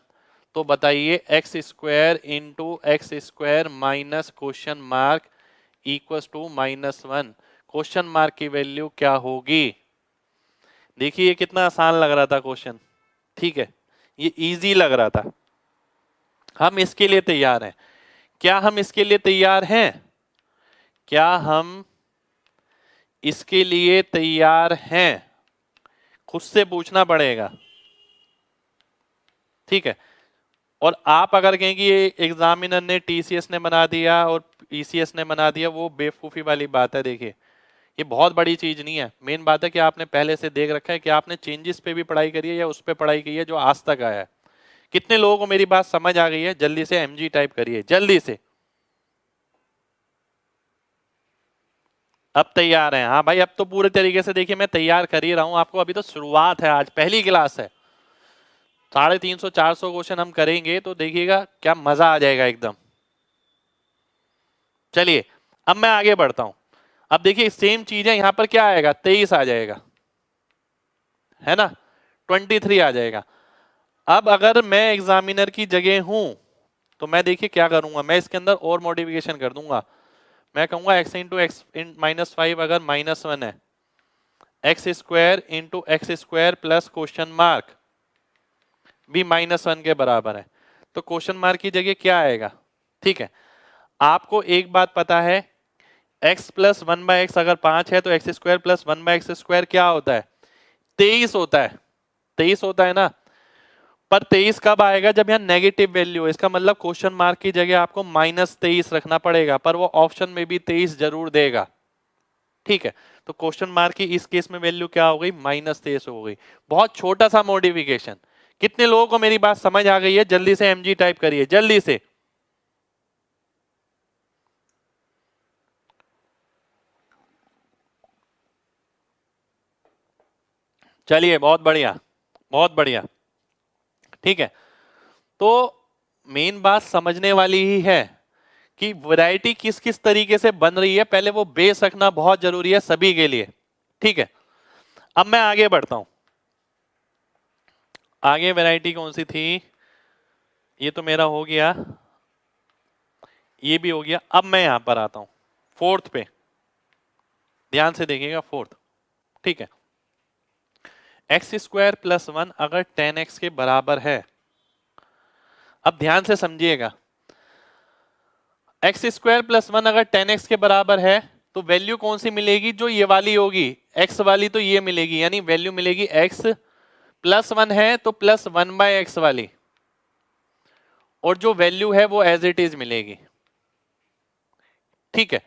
तो बताइए x square into x square minus question mark equals to -1, question mark की वैल्यू क्या होगी। देखिए ये कितना आसान लग रहा था क्वेश्चन, ठीक है, ये इजी लग रहा था। हम इसके लिए तैयार हैं, क्या हम इसके लिए तैयार हैं, क्या हम इसके लिए तैयार हैं, खुद से पूछना पड़ेगा, ठीक है। और आप अगर कहें कि ये एग्जामिनर ने टीसीएस ने बना दिया और पीसीएस ने बना दिया, वो बेवकूफी वाली बात है। देखिए ये बहुत बड़ी चीज नहीं है, मेन बात है कि आपने पहले से देख रखा है कि आपने चेंजेस पे भी पढ़ाई करी है या उस पे पढ़ाई की है जो आज तक आया है। कितने लोगों को मेरी बात समझ आ गई है, जल्दी से एमजी टाइप करिए जल्दी से। अब तैयार हैं, हाँ भाई अब तो पूरे तरीके से देखिए मैं तैयार कर ही रहा हूं आपको, अभी तो शुरुआत है, आज पहली क्लास है। 350-400 क्वेश्चन हम करेंगे तो देखिएगा क्या मजा आ जाएगा एकदम। चलिए अब मैं आगे बढ़ता हूं। अब देखिए सेम चीज है, यहां पर क्या आएगा, 23 आ जाएगा, है ना, 23 आ जाएगा। अब अगर मैं एग्जामिनर की जगह हूं तो मैं देखिए क्या करूंगा, मैं इसके अंदर और मॉडिफिकेशन कर दूंगा। मैं कहूंगा एक्स इंटू एक्स माइनस 5 अगर -1 है, x square into x square plus question mark भी -1 के बराबर है, तो क्वेश्चन मार्क की जगह क्या आएगा, ठीक है। आपको एक बात पता है, x प्लस 1/x अगर 5 है तो एक्स स्क्वायर प्लस 1/x² क्या होता है, 23 होता है, 23 होता है ना। पर 23 कब आएगा, जब यहाँ नेगेटिव वैल्यू है, इसका मतलब क्वेश्चन मार्क की जगह आपको -23 रखना पड़ेगा, पर वो ऑप्शन में भी 23 जरूर देगा, ठीक है। तो क्वेश्चन मार्क की इस केस में वैल्यू क्या हो गई, -23 हो गई। बहुत छोटा सा मॉडिफिकेशन। कितने लोगों को मेरी बात समझ आ गई है, जल्दी से एमजी टाइप करिए जल्दी से। चलिए बहुत बढ़िया, बहुत बढ़िया, ठीक है। तो मेन बात समझने वाली ही है कि वैरायटी किस किस तरीके से बन रही है, पहले वो बेस रखना बहुत जरूरी है सभी के लिए, ठीक है। अब मैं आगे बढ़ता हूं, आगे वैरायटी कौन सी थी, ये तो मेरा हो गया, ये भी हो गया। अब मैं यहां पर आता हूं फोर्थ पे, ध्यान से देखिएगा फोर्थ, ठीक है। एक्स स्क्वायर प्लस 1 अगर 10x के बराबर है, अब ध्यान से समझिएगा, एक्स स्क्वायर प्लस 1 अगर 10x के बराबर है तो वैल्यू कौन सी मिलेगी, जो ये वाली होगी x वाली, तो ये मिलेगी, यानी वैल्यू मिलेगी x प्लस 1 है तो प्लस 1/x वाली, और जो वैल्यू है वो एज इट इज मिलेगी, ठीक है।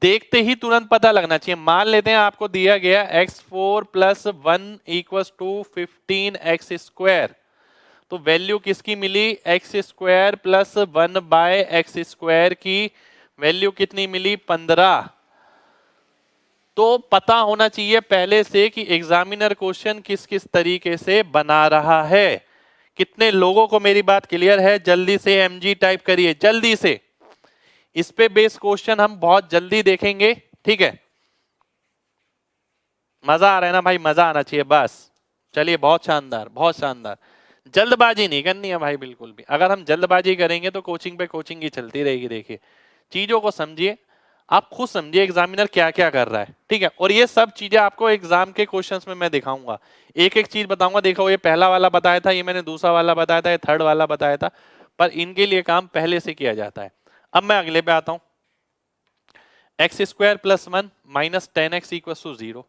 देखते ही तुरंत पता लगना चाहिए, मान लेते हैं आपको दिया गया x4 plus 1 equals to 15x², तो वैल्यू किसकी मिली, एक्स स्क्वायर प्लस 1/x² की वैल्यू कितनी मिली, 15। तो पता होना चाहिए पहले से कि एग्जामिनर क्वेश्चन किस किस तरीके से बना रहा है। कितने लोगों को मेरी बात क्लियर है, जल्दी से एमजी टाइप करिए जल्दी से। इस पे बेस क्वेश्चन हम बहुत जल्दी देखेंगे, ठीक है। मजा आ रहा है ना भाई, मजा आना चाहिए बस। चलिए बहुत शानदार, बहुत शानदार। जल्दबाजी नहीं करनी है भाई बिल्कुल भी, अगर हम जल्दबाजी करेंगे तो कोचिंग पे कोचिंग ही चलती रहेगी। देखिए चीजों को समझिए, आप खुद समझिए एग्जामिनर क्या क्या कर रहा है, ठीक है। और ये सब चीजें आपको एग्जाम के क्वेश्चंस में मैं दिखाऊंगा, एक एक चीज बताऊंगा। देखो ये पहला वाला बताया था, ये मैंने दूसरा वाला बताया था, ये थर्ड वाला बताया था। पर इनके लिए काम पहले से किया जाता है। अब मैं अगले पे आता हूं। X square plus 1 minus 10x equal to 0।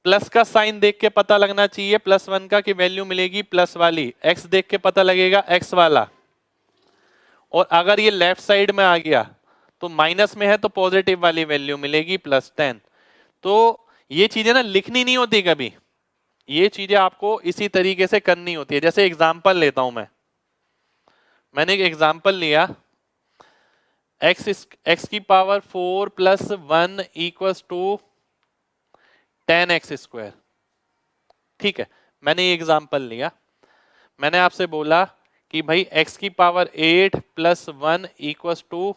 Plus का साइन देख के पता लगना चाहिए प्लस 1 का कि वैल्यू मिलेगी प्लस वाली, एक्स देख के पता लगेगा एक्स वाला, और अगर ये लेफ्ट साइड में आ गया तो माइनस में है तो पॉजिटिव वाली वैल्यू मिलेगी प्लस 10। तो ये चीजें ना लिखनी नहीं होती कभी, ये चीजें आपको इसी तरीके से करनी होती है। जैसे एग्जांपल लेता हूं मैंने एक एग्जांपल लिया, एक्स की power 4 plus 1 equals to 10x square. ठीक है, मैंने ये एग्जांपल लिया, मैंने आपसे बोला कि भाई x की power 8 plus 1 equals to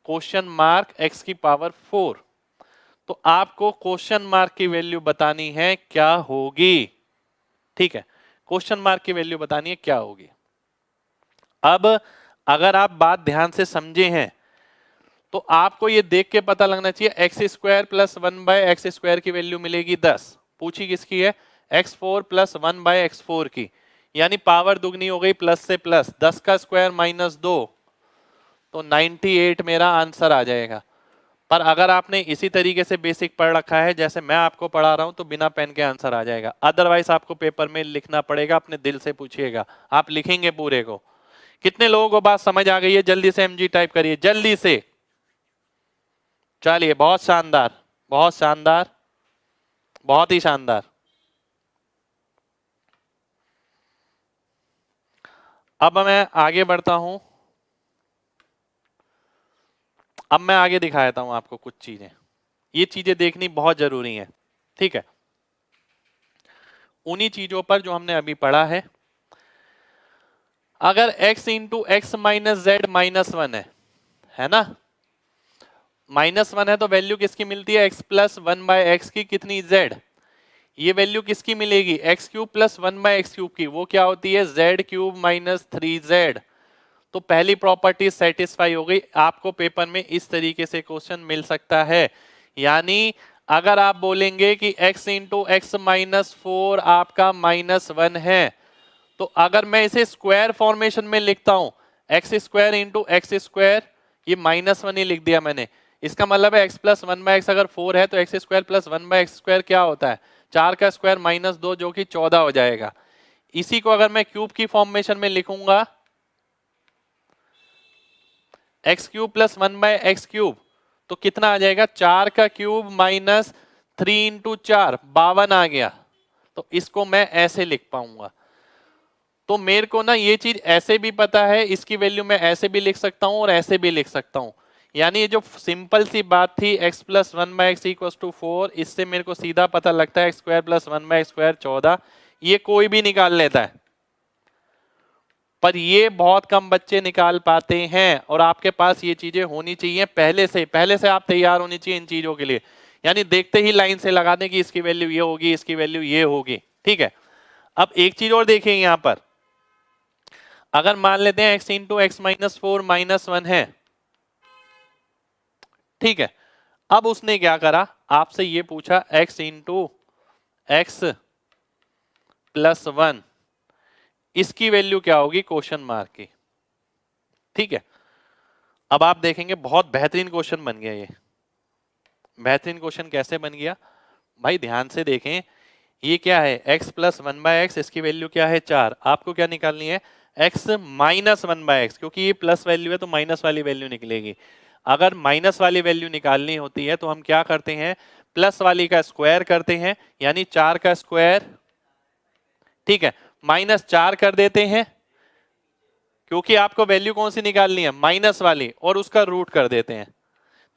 question mark x की पावर 4। तो आपको क्वेश्चन मार्क की वैल्यू बतानी है क्या होगी। ठीक है, क्वेश्चन मार्क की वैल्यू बतानी है क्या होगी। अब अगर आप बात ध्यान से समझे हैं तो आपको ये देख के पता लगना चाहिए x square plus 1 by x square की वैल्यू मिलेगी 10। पूछी किसकी है? x4 प्लस 1 बाय x4 की, यानी पावर दुगनी हो गई प्लस से प्लस, 10 का स्क्वायर माइनस 2, तो 98 मेरा आंसर आ जाएगा। पर अगर आपने इसी तरीके से बेसिक पढ़ रखा है जैसे मैं आपको पढ़ा रहा हूं तो बिना पेन के आंसर आ जाएगा। अदरवाइज आपको पेपर में लिखना पड़ेगा, अपने दिल से पूछिएगा, आप लिखेंगे पूरे को। कितने लोगों को बात समझ आ गई है? जल्दी से एमजी टाइप करिए जल्दी से। चलिए, बहुत शानदार, बहुत शानदार, बहुत ही शानदार। अब मैं आगे बढ़ता हूं, अब मैं आगे दिखाता हूं आपको कुछ चीजें, ये चीजें देखनी बहुत जरूरी है। ठीक है, उन्हीं चीजों पर जो हमने अभी पढ़ा है। अगर x into x minus Z minus 1 है ना, माइनस 1 है तो वैल्यू किसकी मिलती है? x प्लस 1 बाय एक्स की, कितनी? z। ये वैल्यू किसकी मिलेगी? X cube plus 1 by x cube की, वो क्या होती है? z cube minus 3z। तो पहली प्रॉपर्टी सेटिस्फाई हो गई। आपको पेपर में इस तरीके से क्वेश्चन मिल सकता है। यानी अगर आप बोलेंगे कि x इंटू एक्स माइनस 4 आपका माइनस 1 है, तो अगर मैं इसे स्क्वायर फॉर्मेशन में लिखता हूं, x square into x square, ये माइनस 1 ही लिख दिया मैंने, इसका मतलब है एक्स प्लस 1 बाय एक्स अगर 4 है तो x square plus 1 by x square क्या होता है? 4 का स्क्वायर माइनस 2 जो कि 14 हो जाएगा। इसी को अगर मैं क्यूब की फॉर्मेशन में लिखूंगा, x cube plus 1 by x cube, तो कितना आ जाएगा? 4 का क्यूब माइनस 3 इंटू 4, 52 आ गया। तो इसको मैं ऐसे लिख पाऊंगा। तो मेरे को ना ये चीज ऐसे भी पता है, इसकी वैल्यू मैं ऐसे भी लिख सकता हूं और ऐसे भी लिख सकता हूं। यानी ये जो सिंपल सी बात थी x plus 1 by x equal to 4, इससे मेरे को सीधा पता लगता है x square plus 1 by x square 14। ये कोई भी निकाल लेता है, पर ये बहुत कम बच्चे निकाल पाते हैं, और आपके पास ये चीजें होनी चाहिए पहले से आप तैयार होनी चाहिए इन चीजों के लिए। यानी देखते ही लाइन से लगा दें कि इसकी वैल्यू ये होगी, इसकी वैल्यू ये होगी। ठीक है, अब एक चीज और देखिए यहां पर, अगर मान लेते हैं x into x minus 4 minus 1 है, ठीक है, अब उसने क्या करा? आपसे ये पूछा x इंटू एक्स प्लस 1, इसकी वैल्यू क्या होगी? क्वेश्चन मार्क की। ठीक है, अब आप देखेंगे बहुत बेहतरीन क्वेश्चन बन गया। ये बेहतरीन क्वेश्चन कैसे बन गया भाई? ध्यान से देखें, ये क्या है? x प्लस 1 बाय एक्स, इसकी वैल्यू क्या है? 4। आपको क्या निकालनी है? x माइनस 1 बाय एक्स, क्योंकि ये प्लस वैल्यू है तो माइनस वाली वैल्यू निकलेगी। अगर माइनस वाली वैल्यू निकालनी होती है तो हम क्या करते हैं? प्लस वाली का स्क्वायर करते हैं, यानी 4 का स्क्वायर, ठीक है, माइनस 4 कर देते हैं, क्योंकि आपको वैल्यू कौन सी निकालनी है? माइनस वाली, और उसका रूट कर देते हैं।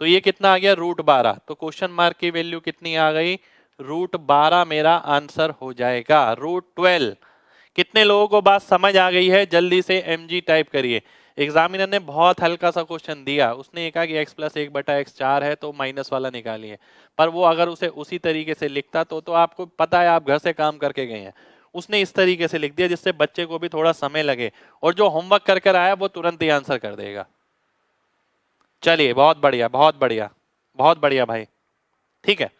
तो ये कितना आ गया? रूट 12। तो क्वेश्चन मार्क की वैल्यू कितनी आ गई? रूट 12 मेरा आंसर हो जाएगा, रूट 12। कितने लोगों को बात समझ आ गई है? जल्दी से एमजी टाइप करिए। एग्जामिनर ने बहुत हल्का सा क्वेश्चन दिया, उसने ये कहा कि x प्लस 1 बटा एक्स 4 है तो माइनस वाला निकालिए, पर वो अगर उसे उसी तरीके से लिखता तो आपको पता है, आप घर से काम करके गए हैं, उसने इस तरीके से लिख दिया जिससे बच्चे को भी थोड़ा समय लगे, और जो होमवर्क कर कर आया वो तुरंत ही आंसर कर देगा। चलिए, बहुत बढ़िया, बहुत बढ़िया, बहुत बढ़िया भाई। ठीक है,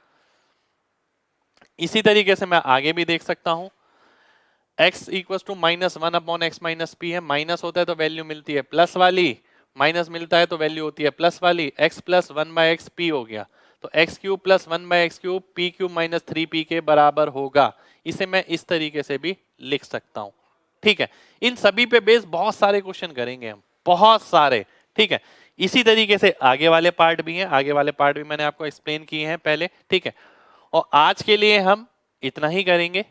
इसी तरीके से मैं आगे भी देख सकता हूं। x equals to -1 upon x minus p है, माइनस होता है तो वैल्यू मिलती है प्लस वाली, माइनस मिलता है तो वैल्यू होती है प्लस वाली, x प्लस 1/x p हो गया, तो x cube plus 1/x cube p cube minus 3p के बराबर होगा। इसे मैं इस तरीके से भी लिख सकता हूं। ठीक है, इन सभी पे बेस बहुत सारे क्वेश्चन करेंगे हम, बहुत सारे। ठीक है, इसी तरीके से आगे वाले पार्ट भी हैं, आगे वाले पार्ट भी मैंने आपको एक्सप्लेन किए हैं पहले। ठीक है, और आज के लिए हम इतना ही करेंगे।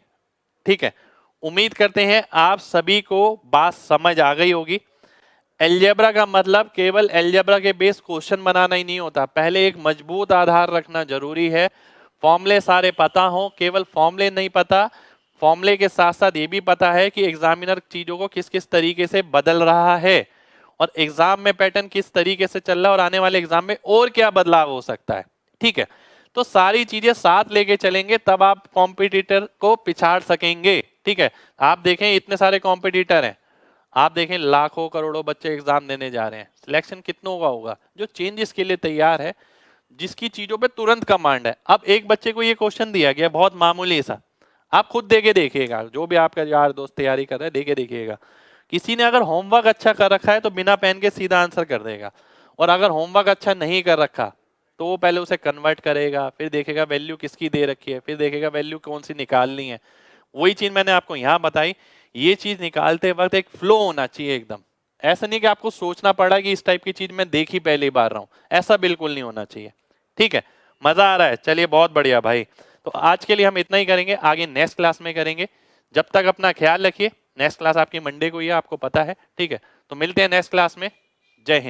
ठीक है, उम्मीद करते हैं आप सभी को बात समझ आ गई होगी। एलजेब्रा का मतलब केवल एलजेब्रा के बेस क्वेश्चन बनाना ही नहीं होता, पहले एक मजबूत आधार रखना जरूरी है। फॉर्मूले सारे पता हो, केवल फॉर्मूले नहीं पता, फॉर्मूले के साथ साथ ये भी पता है कि एग्जामिनर चीजों को किस किस तरीके से बदल रहा है और एग्जाम में पैटर्न किस तरीके से चल रहा है और आने वाले एग्जाम में और क्या बदलाव हो सकता है। ठीक है, तो सारी चीजें साथ लेके चलेंगे तब आप कॉम्पिटिटर को पिछाड़ सकेंगे। ठीक है, आप देखें इतने सारे कॉम्पिटिटर हैं, आप देखें लाखों करोड़ों बच्चे एग्जाम देने जा रहे हैं, सिलेक्शन कितनों का होगा जो चेंजेस के लिए तैयार है, जिसकी चीजों पे तुरंत कमांड है। अब एक बच्चे को ये क्वेश्चन दिया गया बहुत मामूली सा, आप खुद देके देखिएगा, जो भी आपका यार दोस्त तैयारी कर रहा है देके देखिएगा, किसी ने अगर होमवर्क अच्छा कर रखा है तो बिना पेन के सीधा आंसर कर देगा, और अगर होमवर्क अच्छा नहीं कर रखा तो वो पहले उसे कन्वर्ट करेगा, फिर देखेगा वैल्यू किसकी दे रखी है, फिर देखेगा वैल्यू कौन सी निकालनी है। वही चीज मैंने आपको यहाँ बताई, ये चीज निकालते वक्त एक फ्लो होना चाहिए एकदम। ऐसा नहीं कि आपको सोचना पड़ा कि इस टाइप की चीज मैं देख ही पहली बार रहा हूँ, ऐसा बिल्कुल नहीं होना चाहिए। ठीक है, मजा आ रहा है, चलिए बहुत बढ़िया भाई। तो आज के लिए हम इतना ही करेंगे, आगे नेक्स्ट क्लास में करेंगे। जब तक अपना ख्याल रखिए, नेक्स्ट क्लास आपकी मंडे को ही है, आपको पता है। ठीक है, तो मिलते हैं नेक्स्ट क्लास में। जय हिंद।